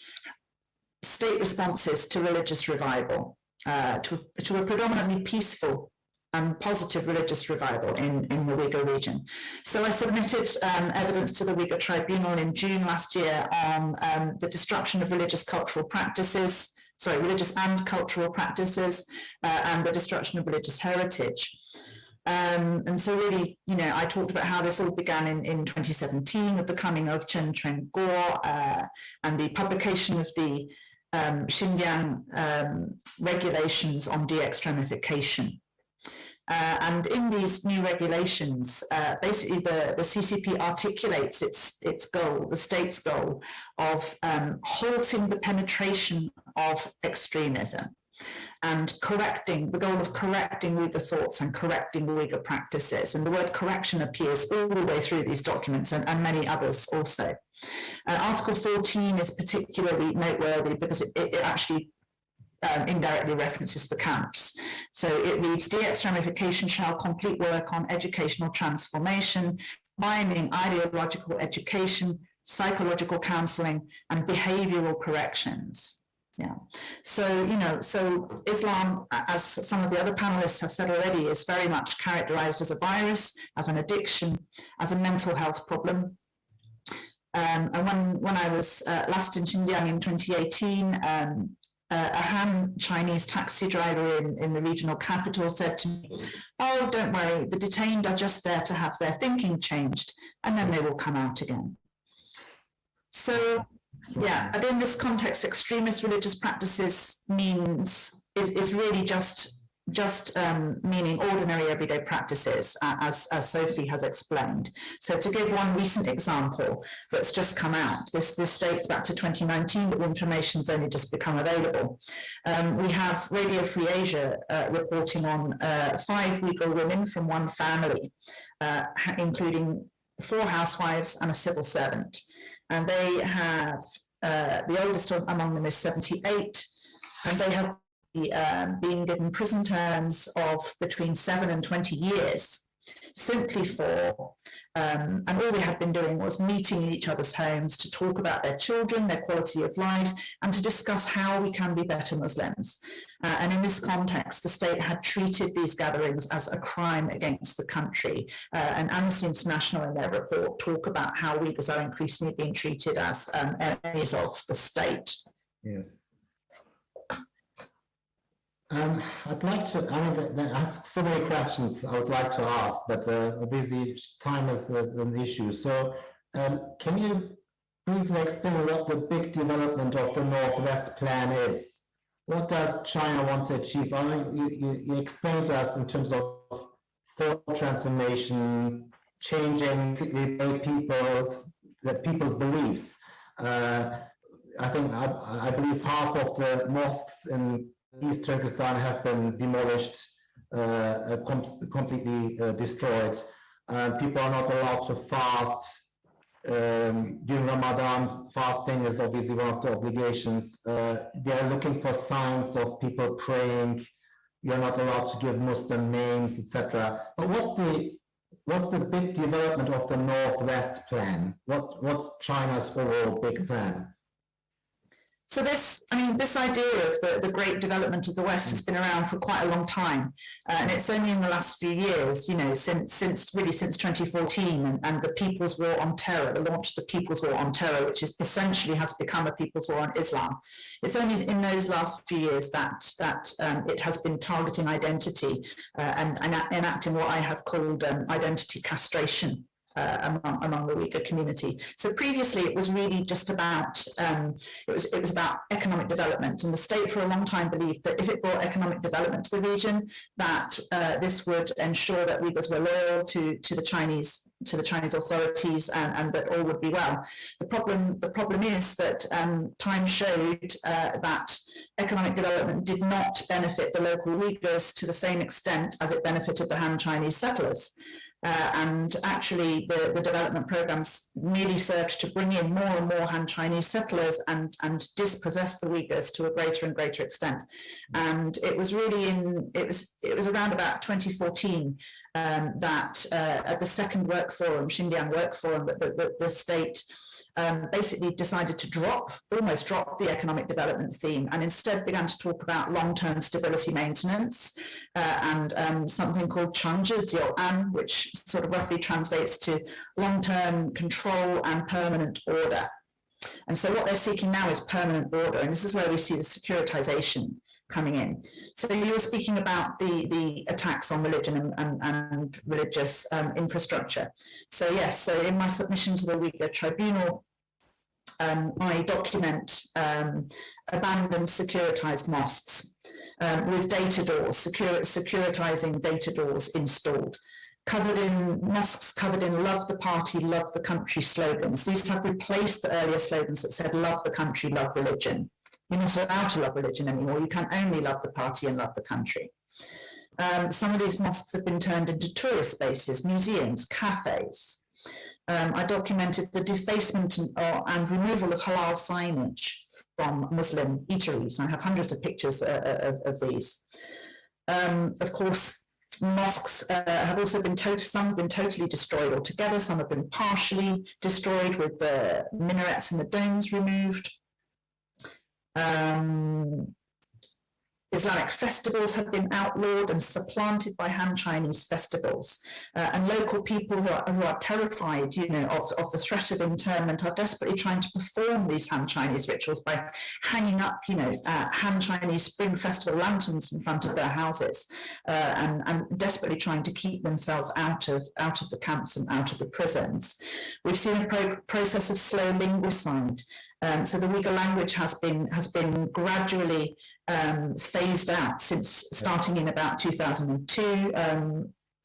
state responses to religious revival, to a predominantly peaceful and positive religious revival in the Uyghur region. So I submitted evidence to the Uyghur Tribunal in June last year on the destruction of religious and cultural practices, and the destruction of religious heritage. And so really, I talked about how this all began in 2017 with the coming of Chen Chuan-Guo and the publication of the Xinjiang regulations on de-extremification. And in these new regulations, basically the CCP articulates its goal, the state's goal of halting the penetration of extremism and the goal of correcting Uyghur thoughts and correcting Uyghur practices. And the word correction appears all the way through these documents and many others also. Article 14 is particularly noteworthy because it actually indirectly references the camps. So it reads, de-extremification shall complete work on educational transformation, combining ideological education, psychological counseling, and behavioral corrections. Yeah. So, so Islam, as some of the other panelists have said already, is very much characterized as a virus, as an addiction, as a mental health problem. And when I was last in Xinjiang in 2018, a Han Chinese taxi driver in the regional capital said to me, "Oh, don't worry, the detained are just there to have their thinking changed, and then they will come out again." So, yeah, and in this context, extremist religious practices is really just meaning ordinary everyday practices, as Sophie has explained. So to give one recent example that's just come out, this dates back to 2019, but the information's only just become available. We have Radio Free Asia reporting on 5 Uyghur women from one family, including 4 housewives and a civil servant. And they have, the oldest among them is 78, and they have being given prison terms of between 7 and 20 years, simply for, and all they had been doing was meeting in each other's homes to talk about their children, their quality of life, and to discuss how we can be better Muslims. And in this context, the state had treated these gatherings as a crime against the country. And Amnesty International in their report talk about how Uyghurs are increasingly being treated as enemies of the state. Yes. I'd like to, I mean, I have so many questions I would like to ask, but obviously time is an issue. So can you briefly explain what the big development of the Northwest Plan is? What does China want to achieve? I mean, you explained to us in terms of thought transformation, changing the people's beliefs. I think, I believe half of the mosques in East Turkestan have been demolished, completely destroyed. People are not allowed to fast. During Ramadan, fasting is obviously one of the obligations. They are looking for signs of people praying. You're not allowed to give Muslim names, etc. But what's the big development of the Northwest Plan? What's China's overall big plan? So this idea of the great development of the West has been around for quite a long time, and it's only in the last few years, you know, since 2014 and the People's War on Terror, the launch of the People's War on Terror, which is essentially has become a People's War on Islam. It's only in those last few years that it has been targeting identity and enacting what I have called identity castration. Among the Uyghur community. So previously it was really just about, it was about economic development, and the state for a long time believed that if it brought economic development to the region, that this would ensure that Uyghurs were loyal to the Chinese authorities, and that all would be well. The problem is that time showed that economic development did not benefit the local Uyghurs to the same extent as it benefited the Han Chinese settlers. And actually the development programs merely served to bring in more and more Han Chinese settlers and dispossess the Uyghurs to a greater and greater extent. And it was really it was around about 2014 that at the second work forum, Xinjiang work forum, that the state basically decided to almost drop the economic development theme, and instead began to talk about long-term stability maintenance and something called Changzhizioan, which sort of roughly translates to long-term control and permanent order. And so what they're seeking now is permanent order, and this is where we see the securitization coming in. So you were speaking about the attacks on religion and religious infrastructure. So yes, so in my submission to the Uyghur tribunal, I document abandoned securitized mosques with data doors, securitizing data doors installed, mosques covered in love the party, love the country slogans. These have replaced the earlier slogans that said love the country, love religion. You're not allowed to love religion anymore. You can only love the party and love the country. Some of these mosques have been turned into tourist spaces, museums, cafes. I documented the defacement and removal of halal signage from Muslim eateries. I have hundreds of pictures of these. Of course, mosques have also been some have been totally destroyed altogether. Some have been partially destroyed with the minarets and the domes removed. Islamic festivals have been outlawed and supplanted by Han Chinese festivals. And local people who are terrified, of the threat of internment are desperately trying to perform these Han Chinese rituals by hanging up, Han Chinese Spring Festival lanterns in front of their houses, and desperately trying to keep themselves out of the camps and out of the prisons. We've seen a process of slow linguicide. So the Uyghur language has been gradually phased out since starting in about 2002,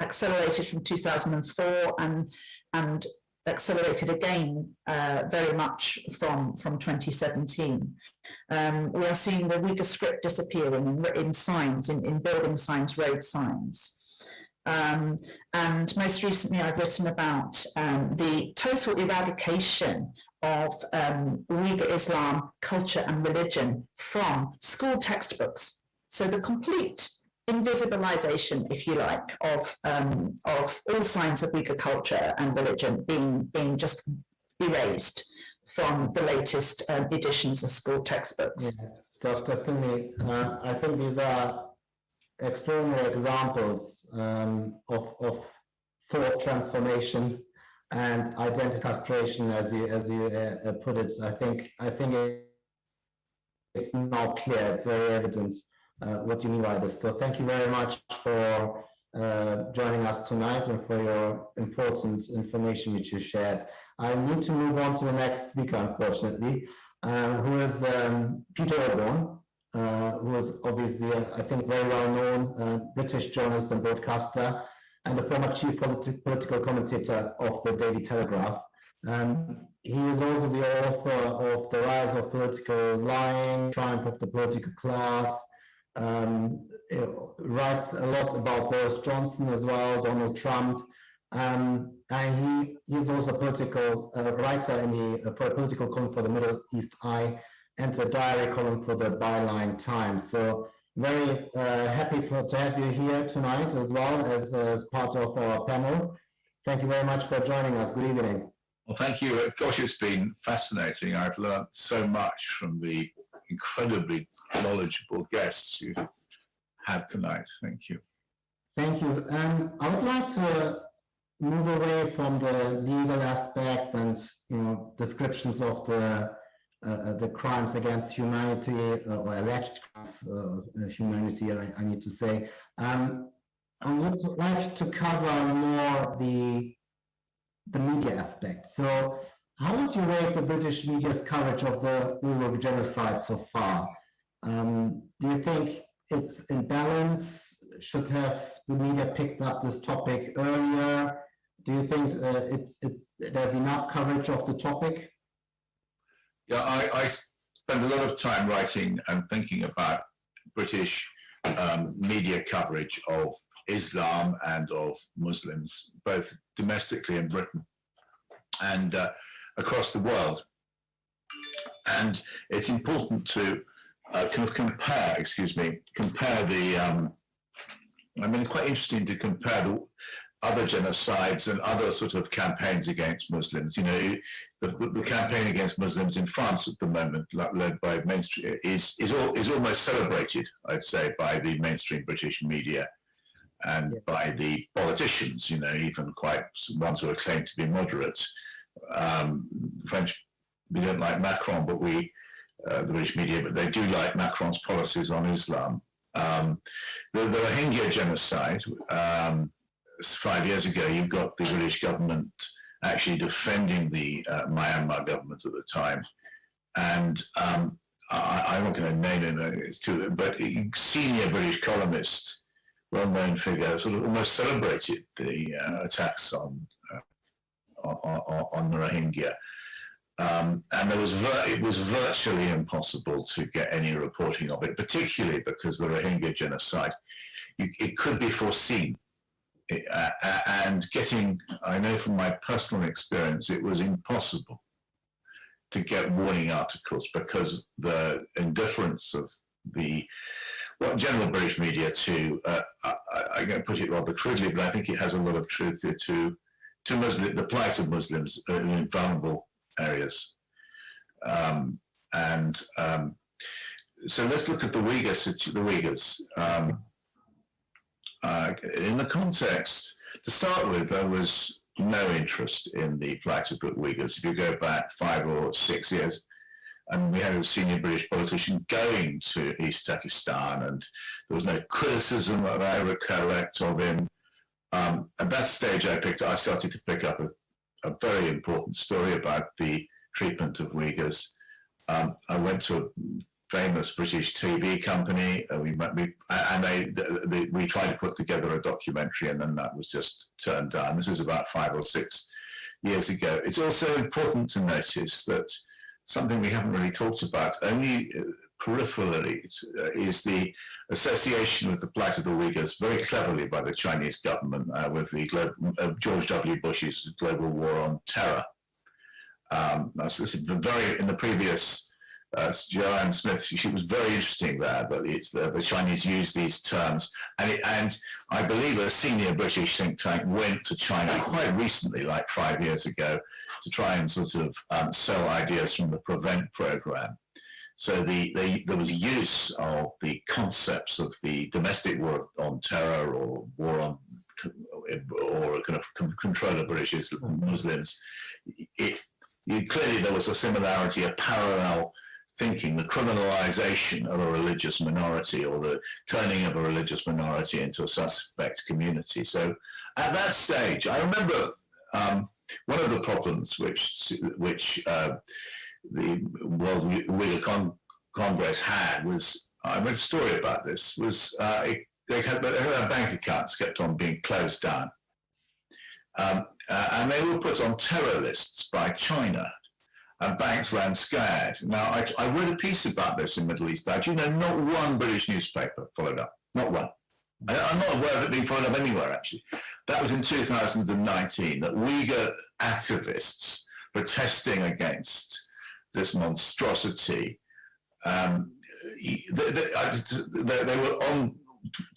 accelerated from 2004, and accelerated again very much from 2017. We are seeing the Uyghur script disappearing in signs, in building signs, road signs. And most recently I've written about the total eradication of Uyghur Islam culture and religion from school textbooks. So the complete invisibilization, if you like, of all signs of Uyghur culture and religion being just erased from the latest editions of school textbooks. Yeah. Dr. Finley, I think these are extraordinary examples of thought transformation and identity castration, as you put it. I think it's now clear. It's very evident what you mean by this. So thank you very much for joining us tonight and for your important information which you shared. I need to move on to the next speaker, unfortunately, who is Peter O'Born, who is obviously, I think, very well-known British journalist and broadcaster, and the former chief political commentator of the Daily Telegraph. He is also the author of The Rise of Political Lying, Triumph of the Political Class, writes a lot about Boris Johnson as well, Donald Trump, and he's also a political writer in the political column for the Middle East Eye and a diary column for the Byline Times. So very happy to have you here tonight as well as part of our panel. Thank you very much for joining us. Good evening. Well, thank you. Of course, it's been fascinating. I've learned so much from the incredibly knowledgeable guests you've had tonight. Thank you. Thank you. I would like to move away from the legal aspects and descriptions of the crimes against humanity or alleged crimes of humanity. I need to say. I would like to cover more the media aspect. So, how would you rate the British media's coverage of the Uyghur genocide so far? Do you think it's in balance? Should have the media picked up this topic earlier? Do you think there's enough coverage of the topic? Yeah, I spend a lot of time writing and thinking about British media coverage of Islam and of Muslims, both domestically in Britain and across the world. And it's important to kind of compare the, I mean, it's quite interesting to compare the other genocides and other sort of campaigns against Muslims. You know, the campaign against Muslims in France at the moment, led by mainstream, is almost celebrated, I'd say, by the mainstream British media and by the politicians, you know, even quite ones who are claimed to be moderate. The French, we don't like Macron, but the British media, but they do like Macron's policies on Islam. The Rohingya genocide, 5 years ago, you got the British government actually defending the Myanmar government at the time. And I'm not going to name him, but a senior British columnist, well-known figure, sort of almost celebrated the attacks on the Rohingya. And it was virtually impossible to get any reporting of it, particularly because the Rohingya genocide, it could be foreseen. And I know from my personal experience, it was impossible to get warning articles because the indifference of the general British media to, I'm going to put it rather crudely, but I think it has a lot of truth here, to the plight of Muslims in vulnerable areas. so let's look at the Uyghurs. In the context, to start with, there was no interest in the plight of the Uyghurs. If you go back 5 or 6 years, and we had a senior British politician going to East Turkestan, and there was no criticism that I recollect of him. At that stage, I started to pick up a very important story about the treatment of Uyghurs. I went to a famous British TV company. We tried to put together a documentary, and then that was just turned down. This is about 5 or 6 years ago. It's also important to notice that something we haven't really talked about, only peripherally, is the association with the plight of the Uyghurs, very cleverly by the Chinese government, with the George W. Bush's global war on terror. In the previous, Joanne Smith, she was very interesting there, but the Chinese use these terms, and I believe a senior British think tank went to China quite recently, like 5 years ago, to try and sort of sell ideas from the PREVENT program. So there was use of the concepts of the domestic war on terror, or war on, or a kind of control of British Muslims. Clearly there was a similarity, a parallel thinking, the criminalization of a religious minority, or the turning of a religious minority into a suspect community. So at that stage, I remember one of the problems which the World Uyghur Congress had was, I read a story about this, was their bank accounts kept on being closed down. And they were put on terror lists by China, and banks ran scared. Now, I read a piece about this in Middle East Eye. You know, not one British newspaper followed up, not one. I'm not aware of it being followed up anywhere, actually. That was in 2019, that Uyghur activists protesting against this monstrosity, they were on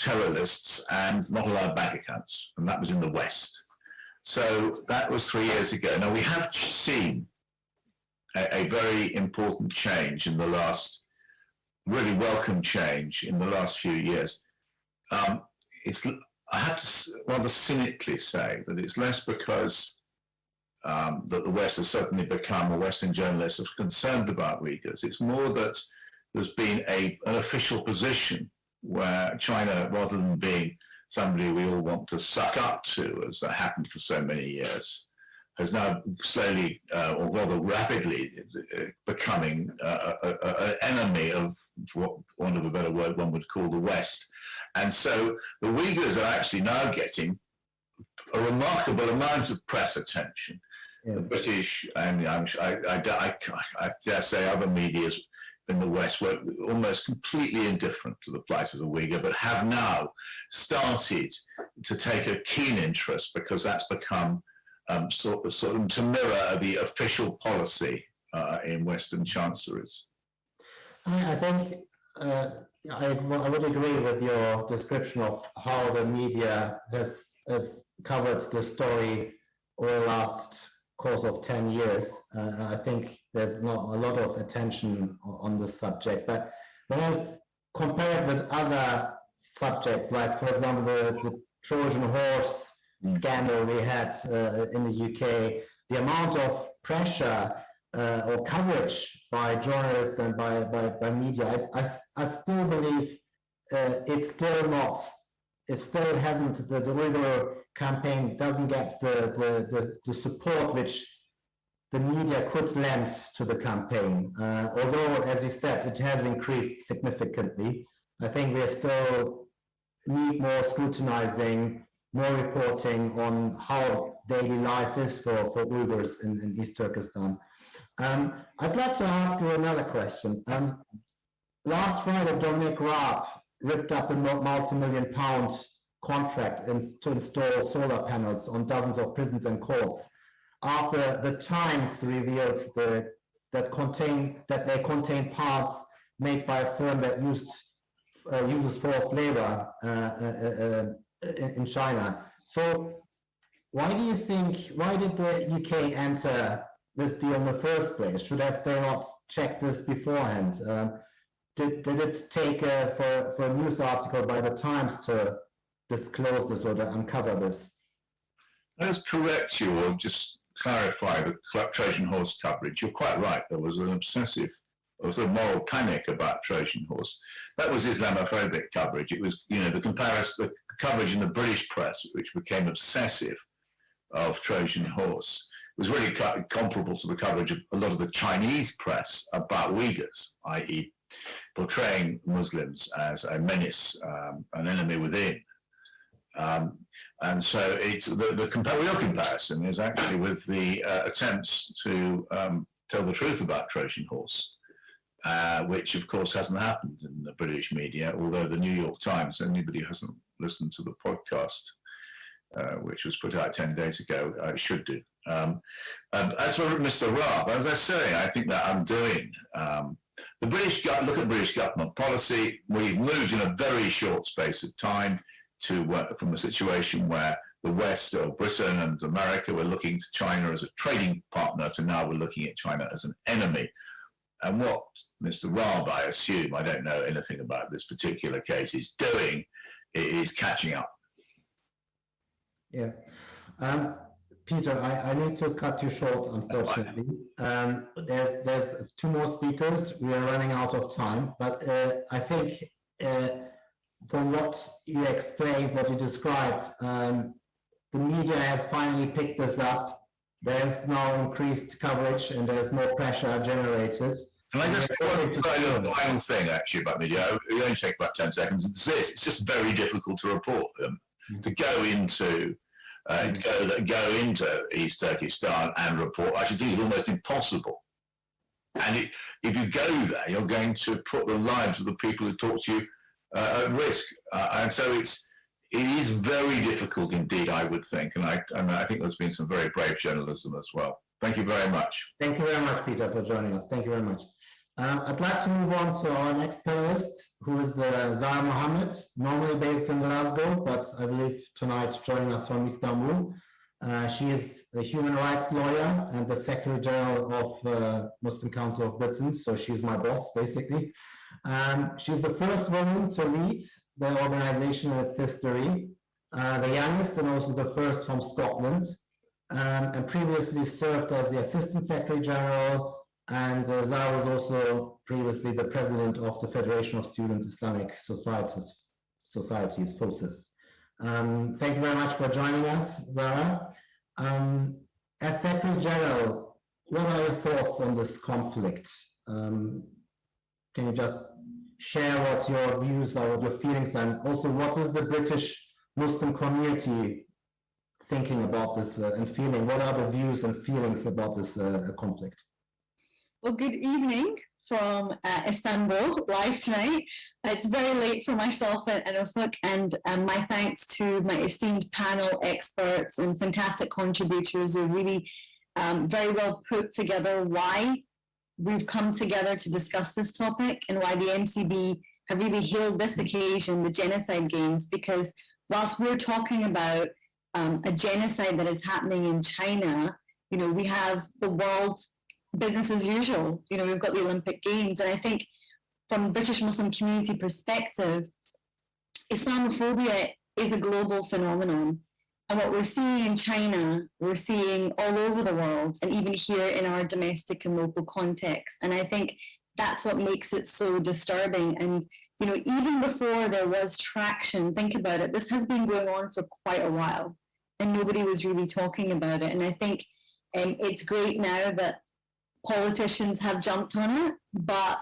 terror lists and not allowed bank accounts, and that was in the West. So that was 3 years ago. Now, we have seen a very important change in the last, really welcome change in the last few years. I have to rather cynically say that it's less because that the West has suddenly become, or Western journalists are concerned about Uyghurs. It's more that there's been an official position where China, rather than being somebody we all want to suck up to, as that happened for so many years, has now slowly, or rather rapidly, becoming an enemy of, for want of a better word, one would call the West. And so the Uyghurs are actually now getting a remarkable amount of press attention. Yes. The British, and I dare say other media in the West were almost completely indifferent to the plight of the Uyghur, but have now started to take a keen interest, because that's become sort of to mirror the official policy in Western chancelleries. I think I would agree with your description of how the media has covered the story over the last course of 10 years. I think there's not a lot of attention on this subject, but when I compare it with other subjects, like, for example, the Trojan horse scandal we had in the UK, the amount of pressure or coverage by journalists and by media, I still believe it's still hasn't, the Uyghur campaign doesn't get the support which the media could lend to the campaign. Although, as you said, it has increased significantly. I think we still need more scrutinizing, more reporting on how daily life is for Uyghurs in East Turkestan. I'd like to ask you another question. Last Friday, Dominic Raab ripped up a multi-million-pound contract to install solar panels on dozens of prisons and courts, after the Times revealed that they contain parts made by a firm that uses forced labor in China. So why did the UK enter this deal in the first place? Should have they not checked this beforehand? did it take for a news article by the Times to disclose this or to uncover this? Let's correct you or just clarify the Trojan horse coverage. You're quite right. There was an obsessive, there was a moral panic about Trojan horse. That was Islamophobic coverage. It was, you know, the coverage in the British press, which became obsessive of Trojan horse, was really comparable to the coverage of a lot of the Chinese press about Uyghurs, i.e. portraying Muslims as a menace, an enemy within. And so it's the real comparison is actually with the attempts to tell the truth about Trojan horse, which of course hasn't happened in the British media, although the New York Times, anybody who hasn't listened to the podcast, which was put out 10 days ago, should do. As for Mr. Raab, as I say, I think that undoing the British, look at British government policy. We've moved in a very short space of time to from a situation where the West, or Britain and America, were looking to China as a trading partner to now we're looking at China as an enemy. And what Mr. Raab, I assume, I don't know anything about this particular case, is doing is catching up. Yeah. Peter, I need to cut you short, unfortunately. There's two more speakers. We are running out of time, but I think from what you explained, what you described, the media has finally picked this up. There's now increased coverage and there's more pressure generated. And I just want to try a final thing actually about media. It only take about 10 seconds. It's just very difficult to report them, to go into go into East Turkestan and report. I should think it's almost impossible. And if you go there, you're going to put the lives of the people who talk to you at risk. And so it is very difficult indeed, I would think. And I think there's been some very brave journalism as well. Thank you very much. Thank you very much, Peter, for joining us. Thank you very much. I'd like to move on to our next panelist, who is Zara Mohammed, normally based in Glasgow, but I believe tonight joining us from Istanbul. She is a human rights lawyer and the Secretary General of Muslim Council of Britain, so she's my boss, basically. She's the first woman to lead the organization in its history, the youngest and also the first from Scotland, and previously served as the Assistant Secretary General. And Zara was also previously the president of the Federation of Student Islamic Societies, FOSIS. Thank you very much for joining us, Zara. As Secretary General, what are your thoughts on this conflict? Can you just share what your views are, what your feelings are, and also what is the British Muslim community thinking about this and feeling? What are the views and feelings about this conflict? Well, good evening from Istanbul, live tonight. It's very late for myself and Ufuk, and my thanks to my esteemed panel experts and fantastic contributors who really very well put together why we've come together to discuss this topic and why the MCB have really hailed this occasion, the Genocide Games, because whilst we're talking about a genocide that is happening in China, you know, we have the world business as usual. You know, we've got the Olympic Games, and I think from British Muslim community perspective, Islamophobia is a global phenomenon. And what we're seeing in China, we're seeing all over the world, and even here in our domestic and local context. And I think that's what makes it so disturbing. And, you know, even before there was traction, think about it, this has been going on for quite a while, and nobody was really talking about it. And I think it's great now that politicians have jumped on it, but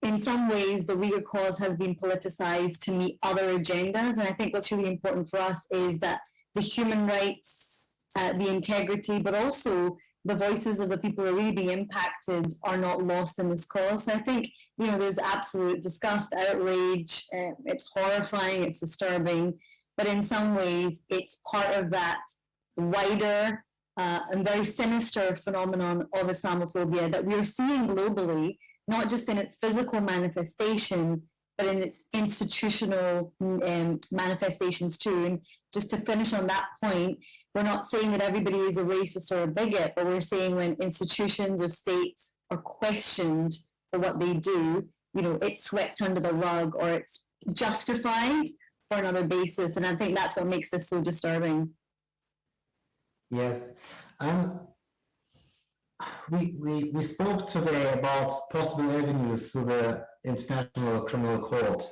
in some ways the Uyghur cause has been politicized to meet other agendas. And I think what's really important for us is that the human rights, the integrity, but also the voices of the people who are really being impacted are not lost in this cause. So I think, you know, there's absolute disgust, outrage, it's horrifying, it's disturbing, but in some ways it's part of that wider and very sinister phenomenon of Islamophobia that we're seeing globally, not just in its physical manifestation, but in its institutional manifestations too. And just to finish on that point, we're not saying that everybody is a racist or a bigot, but we're saying when institutions or states are questioned for what they do, it's swept under the rug or it's justified for another basis. And I think that's what makes this so disturbing. Yes. We spoke today about possible avenues to the International Criminal Court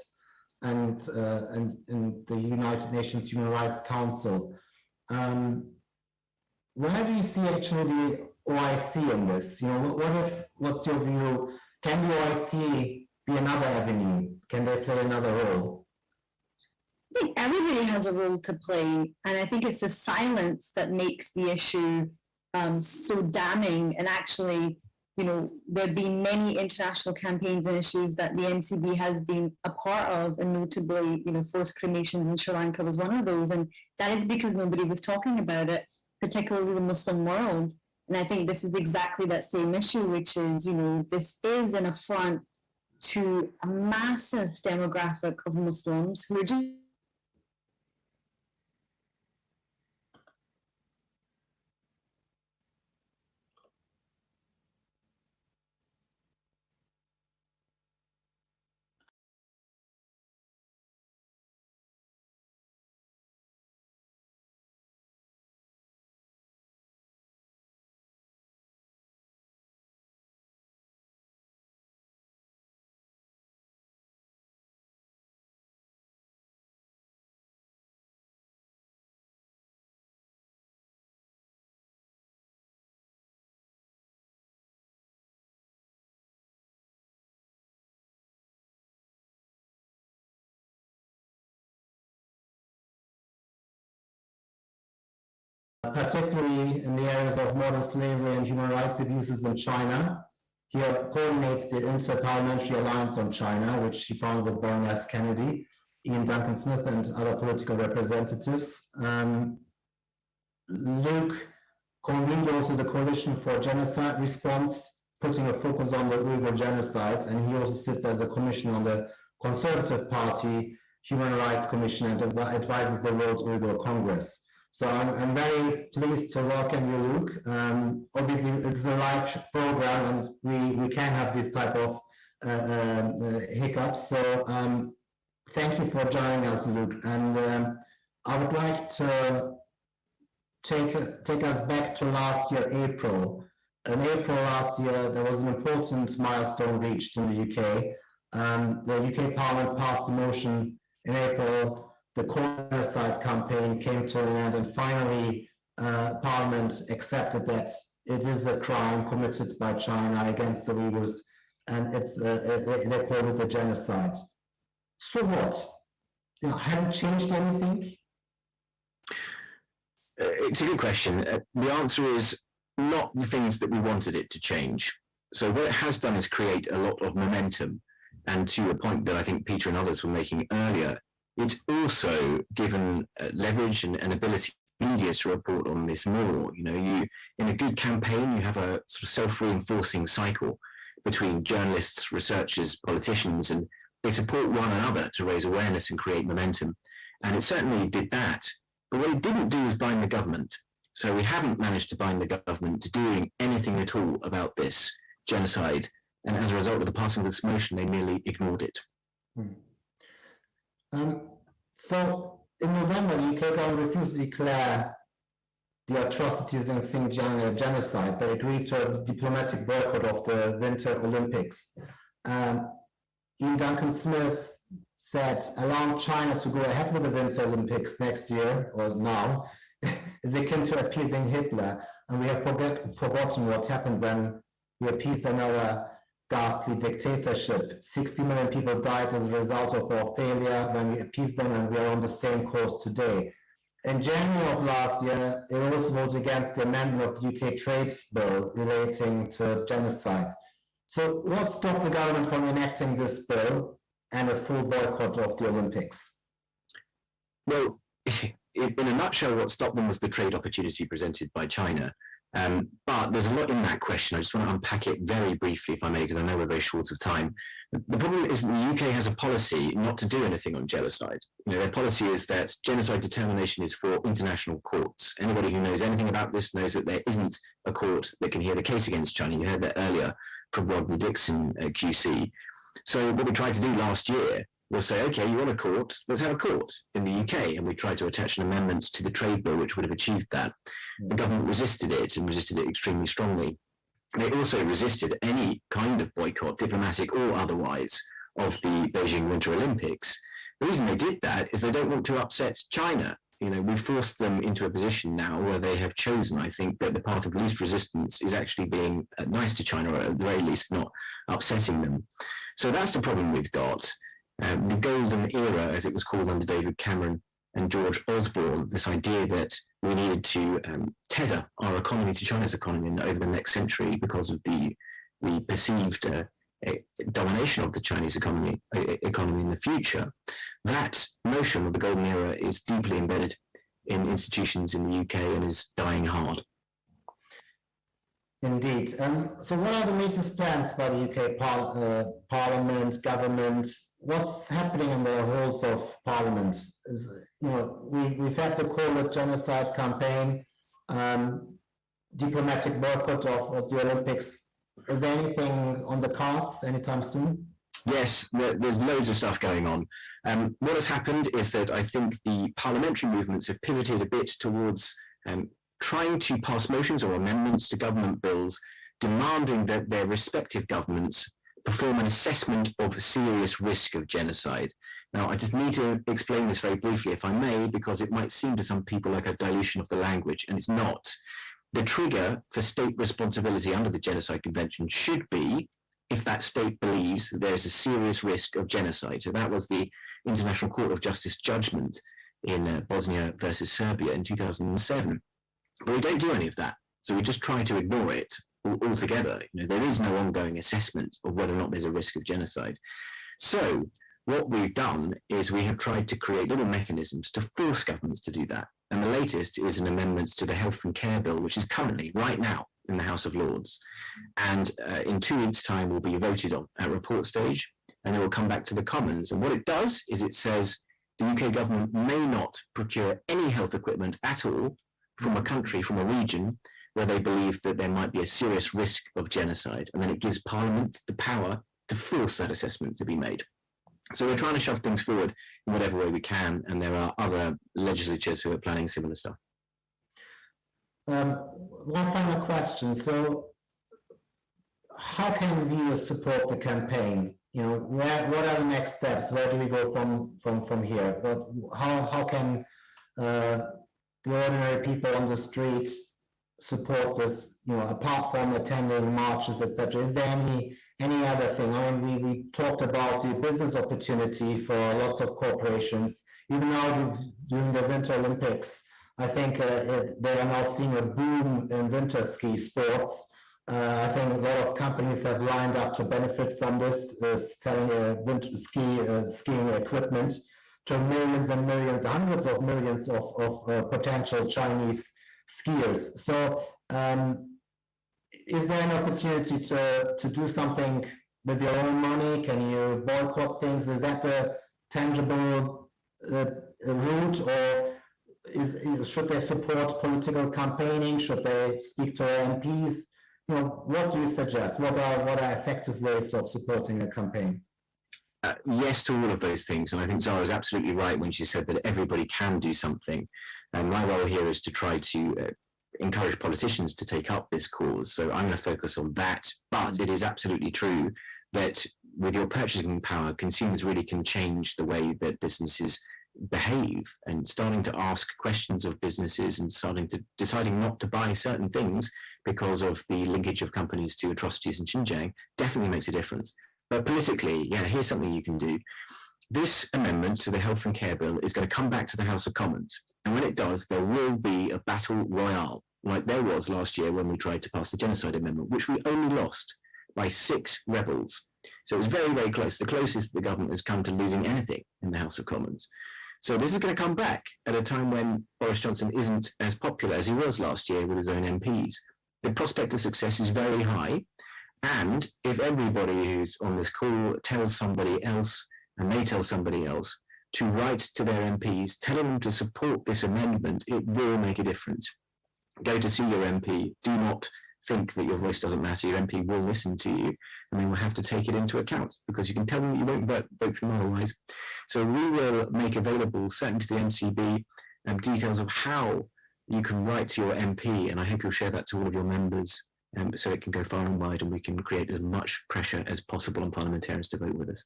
and the United Nations Human Rights Council. Where do you see actually the OIC in this? What's your view? Can the OIC be another avenue? Can they play another role? I think everybody has a role to play, and I think it's the silence that makes the issue so damning. And actually, there've been many international campaigns and issues that the MCB has been a part of, and notably, forced cremations in Sri Lanka was one of those, and that is because nobody was talking about it, particularly the Muslim world. And I think this is exactly that same issue, which is, this is an affront to a massive demographic of Muslims who are just particularly in the areas of modern slavery and human rights abuses in China. He coordinates the Inter-Parliamentary Alliance on China, which he founded with Baroness Kennedy, Ian Duncan Smith, and other political representatives. Luke convened also the Coalition for Genocide Response, putting a focus on the Uyghur genocide, and he also sits as a commissioner on the Conservative Party Human Rights Commission and advises the World Uyghur Congress. So I'm very pleased to welcome you, Luke. Obviously, it's a live program, and we can have this type of hiccups. So thank you for joining us, Luke. And I would like to take us back to last year, April. In April last year, there was an important milestone reached in the UK. The UK Parliament passed a motion in April. The Genocide campaign came to an end, and finally Parliament accepted that it is a crime committed by China against the Uyghurs, and they call it a genocide. So what? Has it changed anything? It's a good question. The answer is not the things that we wanted it to change. So what it has done is create a lot of momentum, and to a point that I think Peter and others were making earlier, it's also given leverage and ability to media to report on this more. You in a good campaign, you have a sort of self-reinforcing cycle between journalists, researchers, politicians, and they support one another to raise awareness and create momentum. And it certainly did that. But what it didn't do is bind the government. So we haven't managed to bind the government to doing anything at all about this genocide. And as a result of the passing of this motion, they merely ignored it. So in November, the UK government refused to declare the atrocities in Xinjiang a genocide, but agreed to a diplomatic boycott of the Winter Olympics. Ian Duncan Smith said allowing China to go ahead with the Winter Olympics next year, or now, is akin to appeasing Hitler. And we have forgotten what happened when we appeased another ghastly dictatorship. 60 million people died as a result of our failure when we appeased them, and we are on the same course today. In January of last year, they also voted against the amendment of the UK trade bill relating to genocide. So what stopped the government from enacting this bill and a full boycott of the Olympics? Well, in a nutshell, what stopped them was the trade opportunity presented by China. But there's a lot in that question. I just want to unpack it very briefly, if I may, because I know we're very short of time. The problem is that the UK has a policy not to do anything on genocide. Their policy is that genocide determination is for international courts. Anybody who knows anything about this knows that there isn't a court that can hear the case against China. You heard that earlier from Rodney Dixon, QC. So what we tried to do last year was say, okay, you want a court, let's have a court in the UK. And we tried to attach an amendment to the trade bill, which would have achieved that. The government resisted it and resisted it extremely strongly. They also resisted any kind of boycott, diplomatic or otherwise, of the Beijing Winter Olympics. The reason they did that is they don't want to upset China. You know, we forced them into a position now where they have chosen, I think, that the path of least resistance is actually being nice to China, or at the very least not upsetting them. So that's the problem we've got. The golden era, as it was called under David Cameron and George Osborne, this idea that we needed to tether our economy to China's economy over the next century because of the perceived domination of the Chinese economy in the future. That notion of the golden era is deeply embedded in institutions in the UK and is dying hard. Indeed. So what are the latest plans by the UK Parliament, government? What's happening in the halls of Parliament? We've had the Call It Genocide campaign, diplomatic boycott of the Olympics. Is there anything on the cards anytime soon? Yes, there's loads of stuff going on. What has happened is that I think the parliamentary movements have pivoted a bit towards trying to pass motions or amendments to government bills demanding that their respective governments perform an assessment of serious risk of genocide. Now, I just need to explain this very briefly, if I may, because it might seem to some people like a dilution of the language, and it's not. The trigger for state responsibility under the Genocide Convention should be if that state believes that there is a serious risk of genocide. So that was the International Court of Justice judgment in Bosnia versus Serbia in 2007. But we don't do any of that. So we just try to ignore it altogether. There is no ongoing assessment of whether or not there's a risk of genocide. So what we've done is we have tried to create little mechanisms to force governments to do that. And the latest is an amendment to the Health and Care Bill, which is currently, right now, in the House of Lords. And in 2 weeks' time will be voted on at report stage, and it will come back to the Commons. And what it does is it says the UK government may not procure any health equipment at all from a country, from a region, where they believe that there might be a serious risk of genocide. And then it gives Parliament the power to force that assessment to be made. So we're trying to shove things forward in whatever way we can, and there are other legislatures who are planning similar stuff. One final question. So how can viewers support the campaign? What are the next steps? Where do we go from here? How can the ordinary people on the streets support this, apart from attending marches, etc.? Is there any other thing? I mean, we talked about the business opportunity for lots of corporations. Even now, during the Winter Olympics, I think they are now seeing a boom in winter ski sports. I think a lot of companies have lined up to benefit from this, selling winter skiing equipment to millions and millions, hundreds of millions of potential Chinese skiers. So is there an opportunity to do something with your own money? Can you boycott things? Is that a tangible route, or should they support political campaigning? Should they speak to MPs? What do you suggest? What are effective ways of supporting a campaign? Yes to all of those things, and I think Zara is absolutely right when she said that everybody can do something. And my role here is to try to encourage politicians to take up this cause. So I'm going to focus on that. But it is absolutely true that with your purchasing power, consumers really can change the way that businesses behave, and starting to ask questions of businesses and deciding not to buy certain things because of the linkage of companies to atrocities in Xinjiang definitely makes a difference. But politically, here's something you can do. This amendment to the Health and Care Bill is going to come back to the House of Commons. And when it does, there will be a battle royale, like there was last year when we tried to pass the Genocide Amendment, which we only lost by 6 rebels. So it was very, very close, the closest the government has come to losing anything in the House of Commons. So this is going to come back at a time when Boris Johnson isn't as popular as he was last year with his own MPs. The prospect of success is very high. And if everybody who's on this call tells somebody else, and they tell somebody else, to write to their MPs, telling them to support this amendment, it will make a difference. Go to see your MP. Do not think that your voice doesn't matter, your MP will listen to you, and they will have to take it into account, because you can tell them that you won't vote for them otherwise. So we will make available, certainly to the MCB, details of how you can write to your MP, and I hope you'll share that to all of your members, so it can go far and wide, and we can create as much pressure as possible on parliamentarians to vote with us.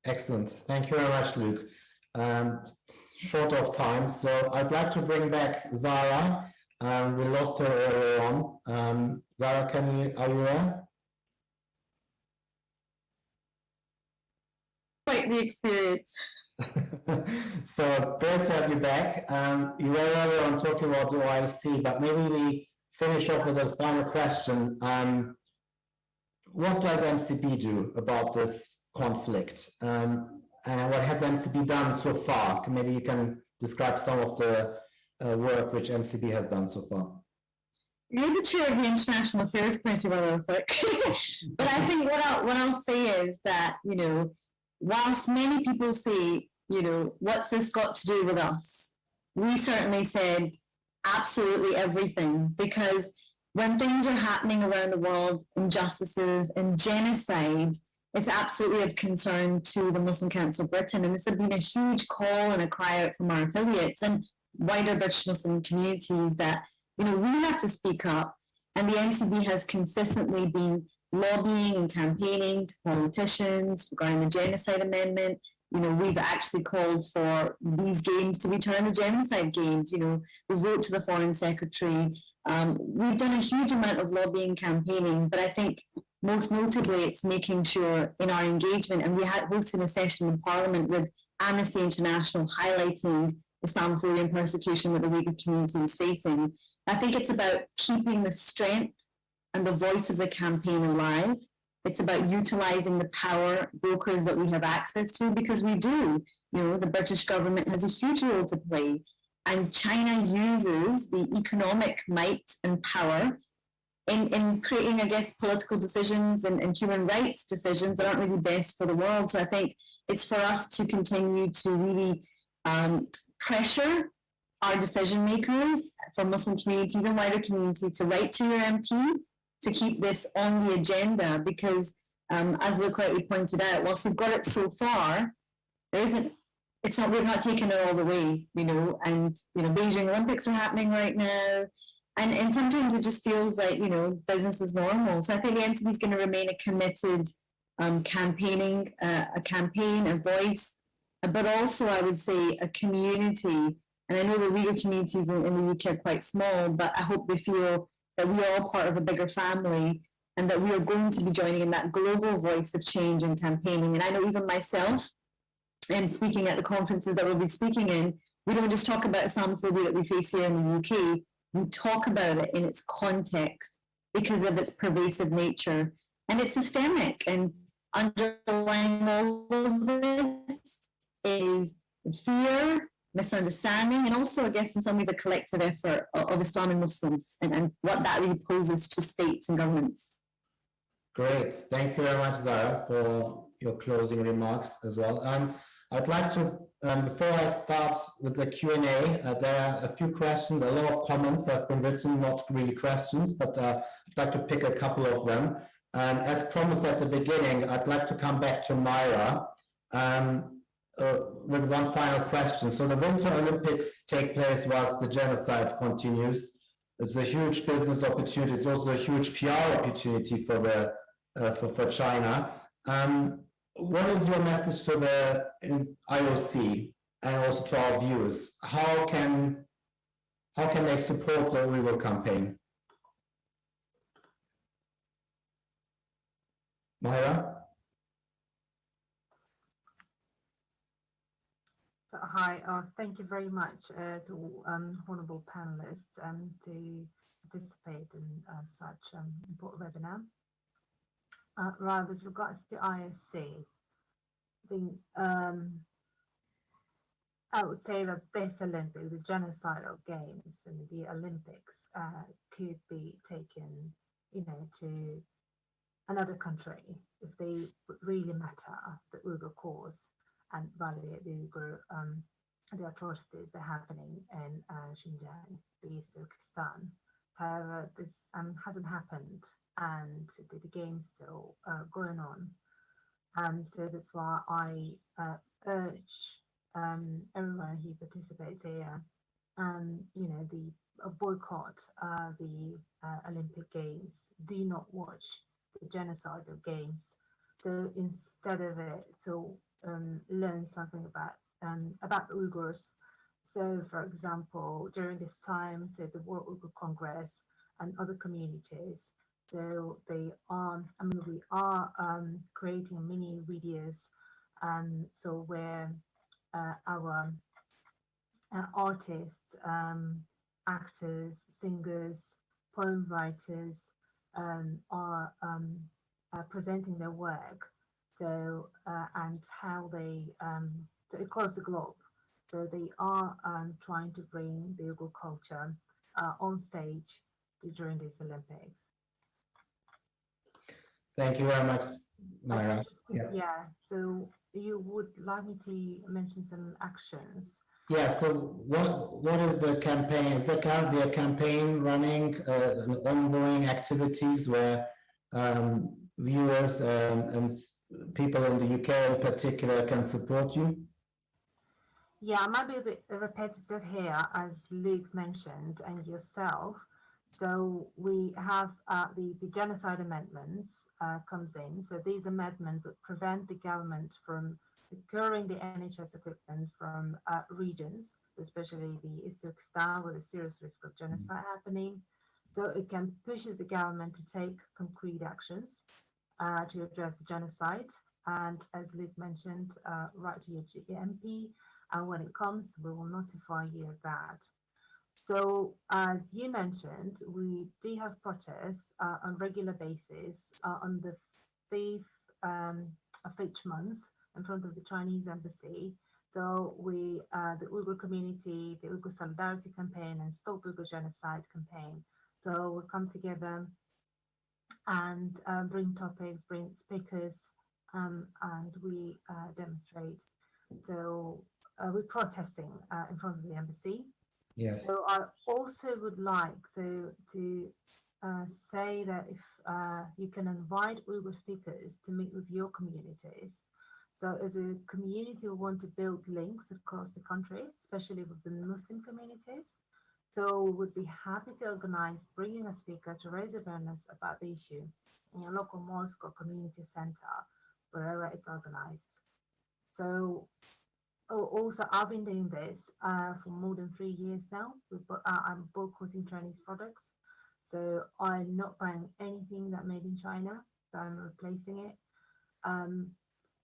Excellent. Thank you very much, Luke. Short of time, so I'd like to bring back Zara. We lost her earlier on. Zara, are you there? Quite the experience. So great to have you back. You were earlier on talking about the OIC, but maybe we finish off with a final question. What does MCB do about this conflict? And what has MCB done so far? Maybe you can describe some of the work which MCB has done so far. You're the chair of the International Affairs Committee, rather quick. But I think what I'll say is that, you know, whilst many people say, you know, what's this got to do with us? We certainly said absolutely everything, because when things are happening around the world, injustices and genocide, it's absolutely of concern to the Muslim Council of Britain. And this has been a huge call and a cry out from our affiliates and wider British Muslim communities that, you know, we have to speak up. And the MCB has consistently been lobbying and campaigning to politicians regarding the Genocide Amendment. You know, we've actually called for these games to be turned into genocide games. You know, we wrote to the Foreign Secretary. We've done a huge amount of lobbying campaigning, but I think most notably it's making sure in our engagement, and we had hosted a session in Parliament with Amnesty International highlighting Islamophobia and persecution that the Uyghur community was facing. I think it's about keeping the strength and the voice of the campaign alive. It's about utilising the power brokers that we have access to, because we do. You know, the British government has a huge role to play, and China uses the economic might and power in creating, I guess, political decisions and human rights decisions that aren't really best for the world. So I think it's for us to continue to really pressure our decision makers from Muslim communities and wider community to write to your MP to keep this on the agenda, because as Luke rightly pointed out, whilst we've got it so far, we're not taking it all the way, you know, and, you know, Beijing Olympics are happening right now. And sometimes it just feels like, you know, business is normal. So I think the MCB is going to remain a committed campaign, a voice, but also I would say a community. And I know the Uyghur communities in the UK are quite small, but I hope they feel that we are all part of a bigger family and that we are going to be joining in that global voice of change and campaigning. And I know even myself, speaking at the conferences that we'll be speaking in, we don't just talk about Islamophobia that we face here in the UK, we talk about it in its context because of its pervasive nature. And it's systemic, and underlying all of this is fear, misunderstanding, and also, I guess, in some ways, a collective effort of Islam and Muslims and what that really poses to states and governments. Great. Thank you very much, Zara, for your closing remarks as well. I'd like to, before I start with the Q&A, there are a few questions, a lot of comments have been written, not really questions, but I'd like to pick a couple of them. As promised at the beginning, I'd like to come back to Myra with one final question. So the Winter Olympics take place whilst the genocide continues. It's a huge business opportunity. It's also a huge PR opportunity for the for China. What is your message to the IOC and also to our viewers? How can they support the Uyghur campaign? Myra? So, hi, thank you very much to honourable panelists to participate in such important webinar. Right, with regards to IOC, I would say that this Olympics, the genocidal games and the Olympics could be taken, you know, to another country if they would really matter the Uyghur cause and validate the Uyghur, the atrocities that are happening in Xinjiang, the East Turkestan, However, this hasn't happened, and the game's still going on. So that's why I urge everyone who participates here, the boycott the Olympic Games. Do not watch the genocidal games. So instead of it, to learn something about the Uyghurs. So, for example, during this time, so the World Uyghur Congress and other communities, so we are creating mini videos, so where our artists, actors, singers, poem writers are presenting their work, so and how they so across the globe. So they are trying to bring the Uyghur culture on stage during these Olympics. Thank you very much, Myra. Yeah, so you would like me to mention some actions? Yeah, so what is the campaign? Is there currently a campaign running, ongoing activities where viewers and people in the UK in particular can support you? Yeah, I might be a bit repetitive here, as Luke mentioned, and yourself. So we have the genocide amendments comes in. So these amendments would prevent the government from procuring the NHS equipment from regions, especially the Xinjiang, with a serious risk of genocide happening. So it can pushes the government to take concrete actions to address the genocide. And as Luke mentioned, write to your MP, and when it comes, we will notify you of that. So, as you mentioned, we do have protests on regular basis on the 5th of each month in front of the Chinese embassy. So we, the Uyghur community, the Uyghur Solidarity Campaign and Stop Uyghur Genocide Campaign. So we come together and bring topics, bring speakers, and we demonstrate. So we're protesting in front of the embassy. Yes. So I also would like to say that if you can invite Uyghur speakers to meet with your communities. So as a community, we want to build links across the country, especially with the Muslim communities. So we would be happy to organize bringing a speaker to raise awareness about the issue in your local mosque or community center, wherever it's organized. So also, I've been doing this for more than 3 years now. I'm boycotting Chinese products. So I'm not buying anything that made in China, so I'm replacing it.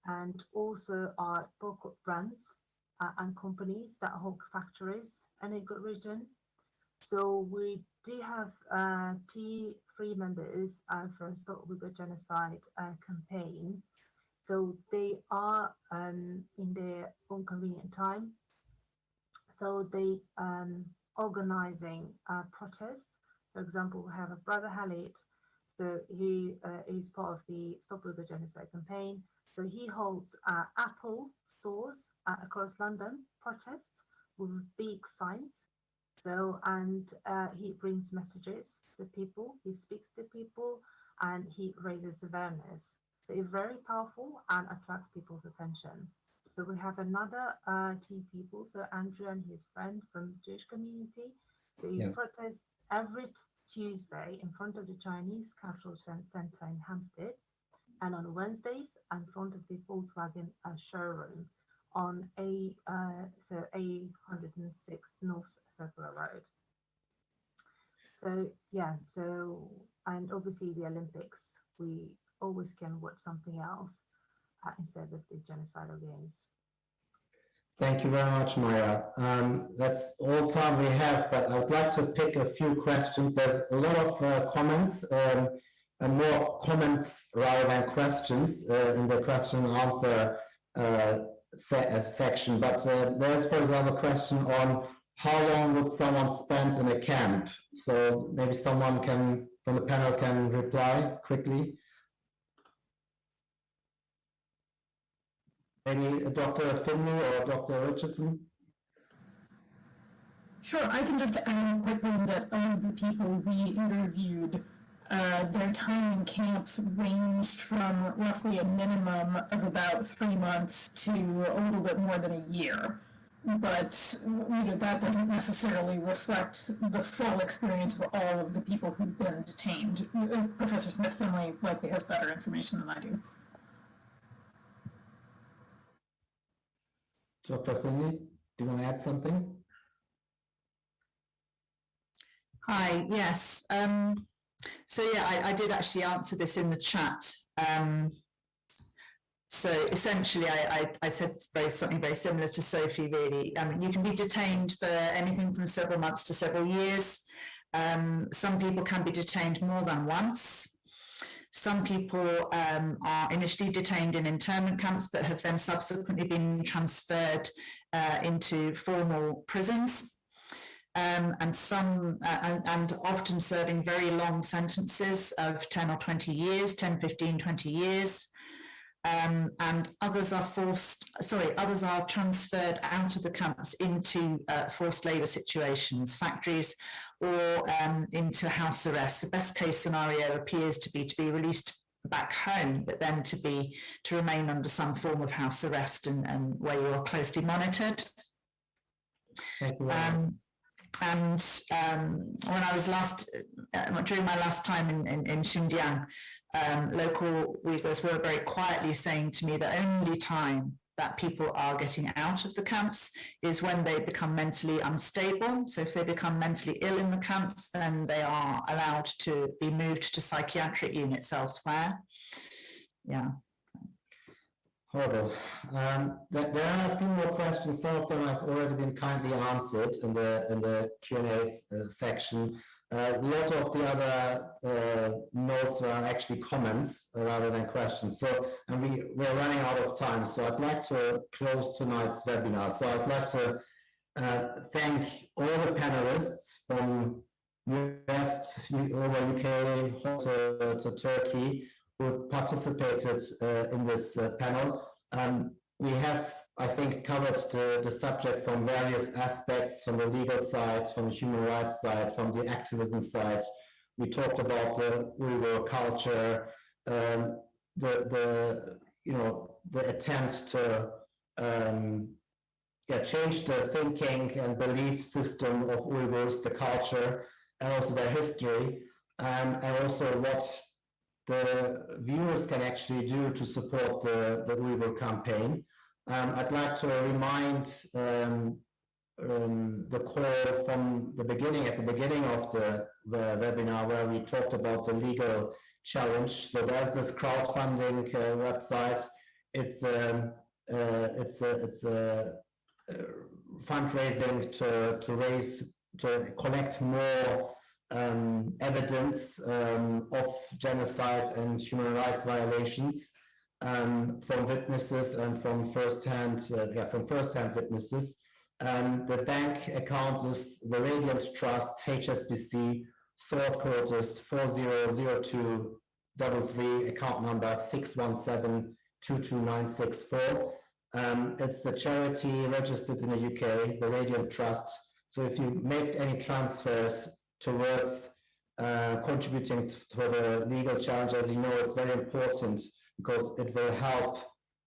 And also I boycott brands and companies that hold factories in a good region. So we do have 3 members from Stop Uyghur Genocide campaign. So they are in their own convenient time. So they organizing protests. For example, we have a brother Khalid. So he is part of the Stop Uyghur Genocide campaign. So he holds Apple stores across London, protests with big signs. So, and he brings messages to people, he speaks to people, and he raises awareness. So it's very powerful and attracts people's attention. So we have another 2 people, so Andrew and his friend from Jewish community. They protest every Tuesday in front of the Chinese Cultural Center in Hampstead, and on Wednesdays in front of the Volkswagen showroom on A106 North Circular Road. So yeah, so and obviously the Olympics, we always can watch something else instead of the genocidal games. Thank you very much, Myra. That's all time we have, but I would like to pick a few questions. There's a lot of comments and more comments rather than questions in the question and answer section. But there's, for example, a question on how long would someone spend in a camp? So maybe someone can, from the panel, can reply quickly. Maybe Dr. Finley or Dr. Richardson? Sure, I can just add quickly that of the people we interviewed, their time in camps ranged from roughly a minimum of about 3 months to a little bit more than a year. But that doesn't necessarily reflect the full experience of all of the people who've been detained. Professor Smith-Finlay likely has better information than I do. Dr. Finlay, do you want to add something? Hi, yes. So yeah, I did actually answer this in the chat. So essentially, I said something very similar to Sophie, really. You can be detained for anything from several months to several years. Some people can be detained more than once. Some people are initially detained in internment camps, but have then subsequently been transferred into formal prisons. And some, and often serving very long sentences of 10 or 20 years, 10, 15, 20 years. And others are transferred out of the camps into forced labor situations, factories, or into house arrest. The best case scenario appears to be released back home, but then to remain under some form of house arrest and where you are closely monitored. Thank you. And when I was during my last time in Xinjiang, local Uyghurs were very quietly saying to me the only time that people are getting out of the camps is when they become mentally unstable. So if they become mentally ill in the camps, then they are allowed to be moved to psychiatric units elsewhere. Yeah. Horrible. There are a few more questions. Some of them have already been kindly answered in the Q&A section. A lot of the other notes are actually comments rather than questions. So, and we're running out of time. So I'd like to close tonight's webinar. So I'd like to thank all the panelists from US, over UK to Turkey, who participated in this panel. We have, I think, covered the subject from various aspects, from the legal side, from the human rights side, from the activism side. We talked about the Uyghur culture, the attempt to change the thinking and belief system of Uyghurs, the culture, and also their history, and also what the viewers can actually do to support the Uyghur campaign. I'd like to remind the call from the beginning, at the beginning of the webinar, where we talked about the legal challenge. So there's this crowdfunding website. It's a fundraising to collect more evidence of genocide and human rights violations from witnesses and from first-hand witnesses. The bank account is the Radiant Trust, HSBC, sort code is 400233, account number 617-22964. It's a charity registered in the UK, the Radiant Trust. So if you make any transfers towards contributing to the legal challenge, as you know, it's very important because it will help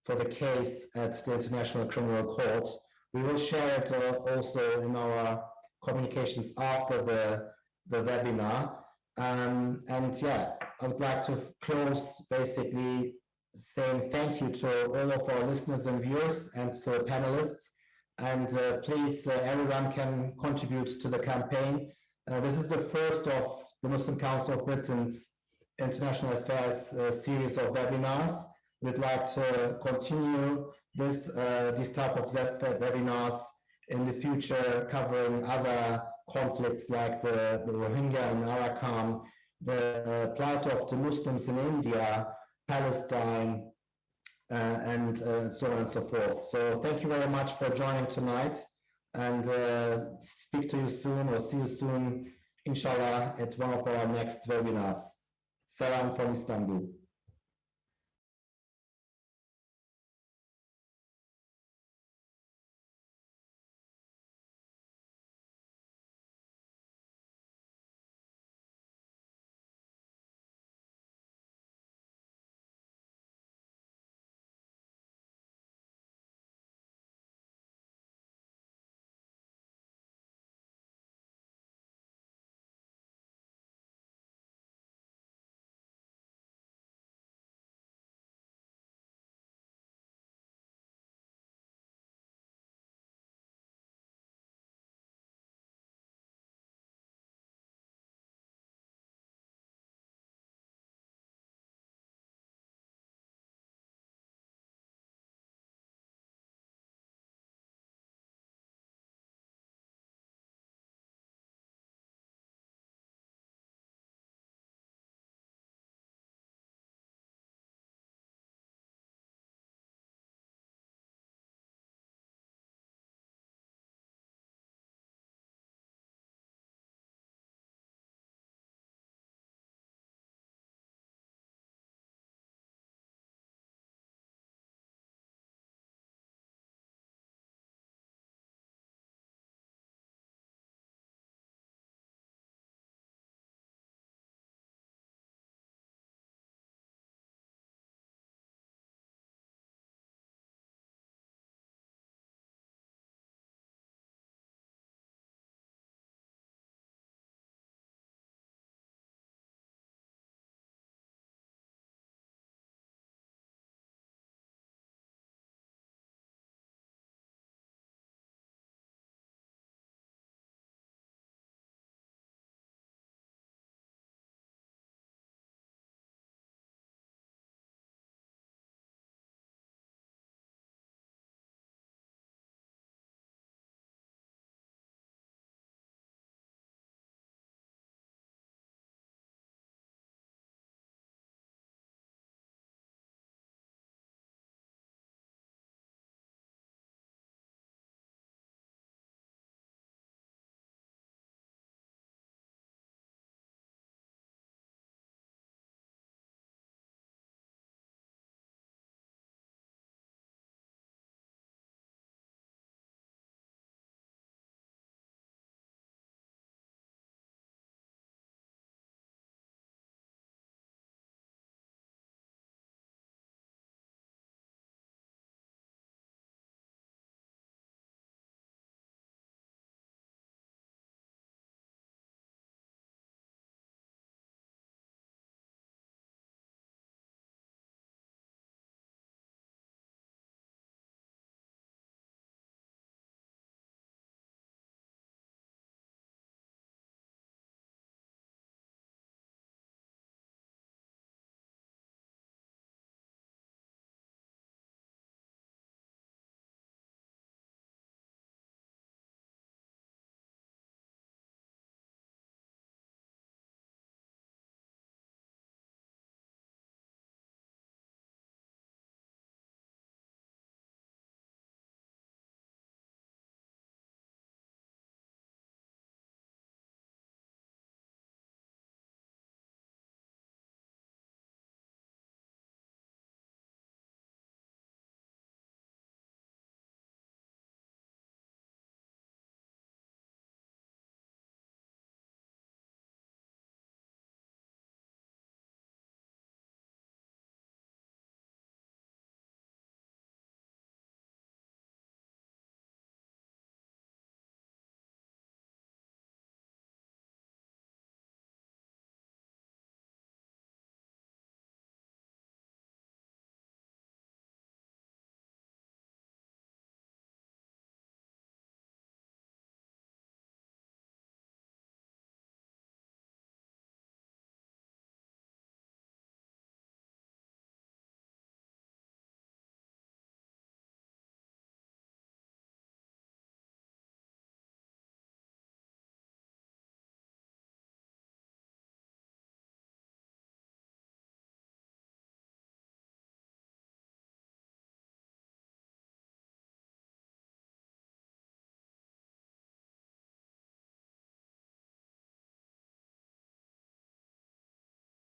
for the case at the International Criminal Court. We will share it also in our communications after the webinar. And yeah, I would like to close basically saying thank you to all of our listeners and viewers and to the panelists. And please, everyone can contribute to the campaign. This is the first of the Muslim Council of Britain's International Affairs series of webinars. We'd like to continue these type of webinars in the future, covering other conflicts like the Rohingya in Arakan, the plight of the Muslims in India, Palestine, and so on and so forth. So thank you very much for joining tonight, and speak to you soon or see you soon, inshallah, at one of our next webinars. Salam from Istanbul.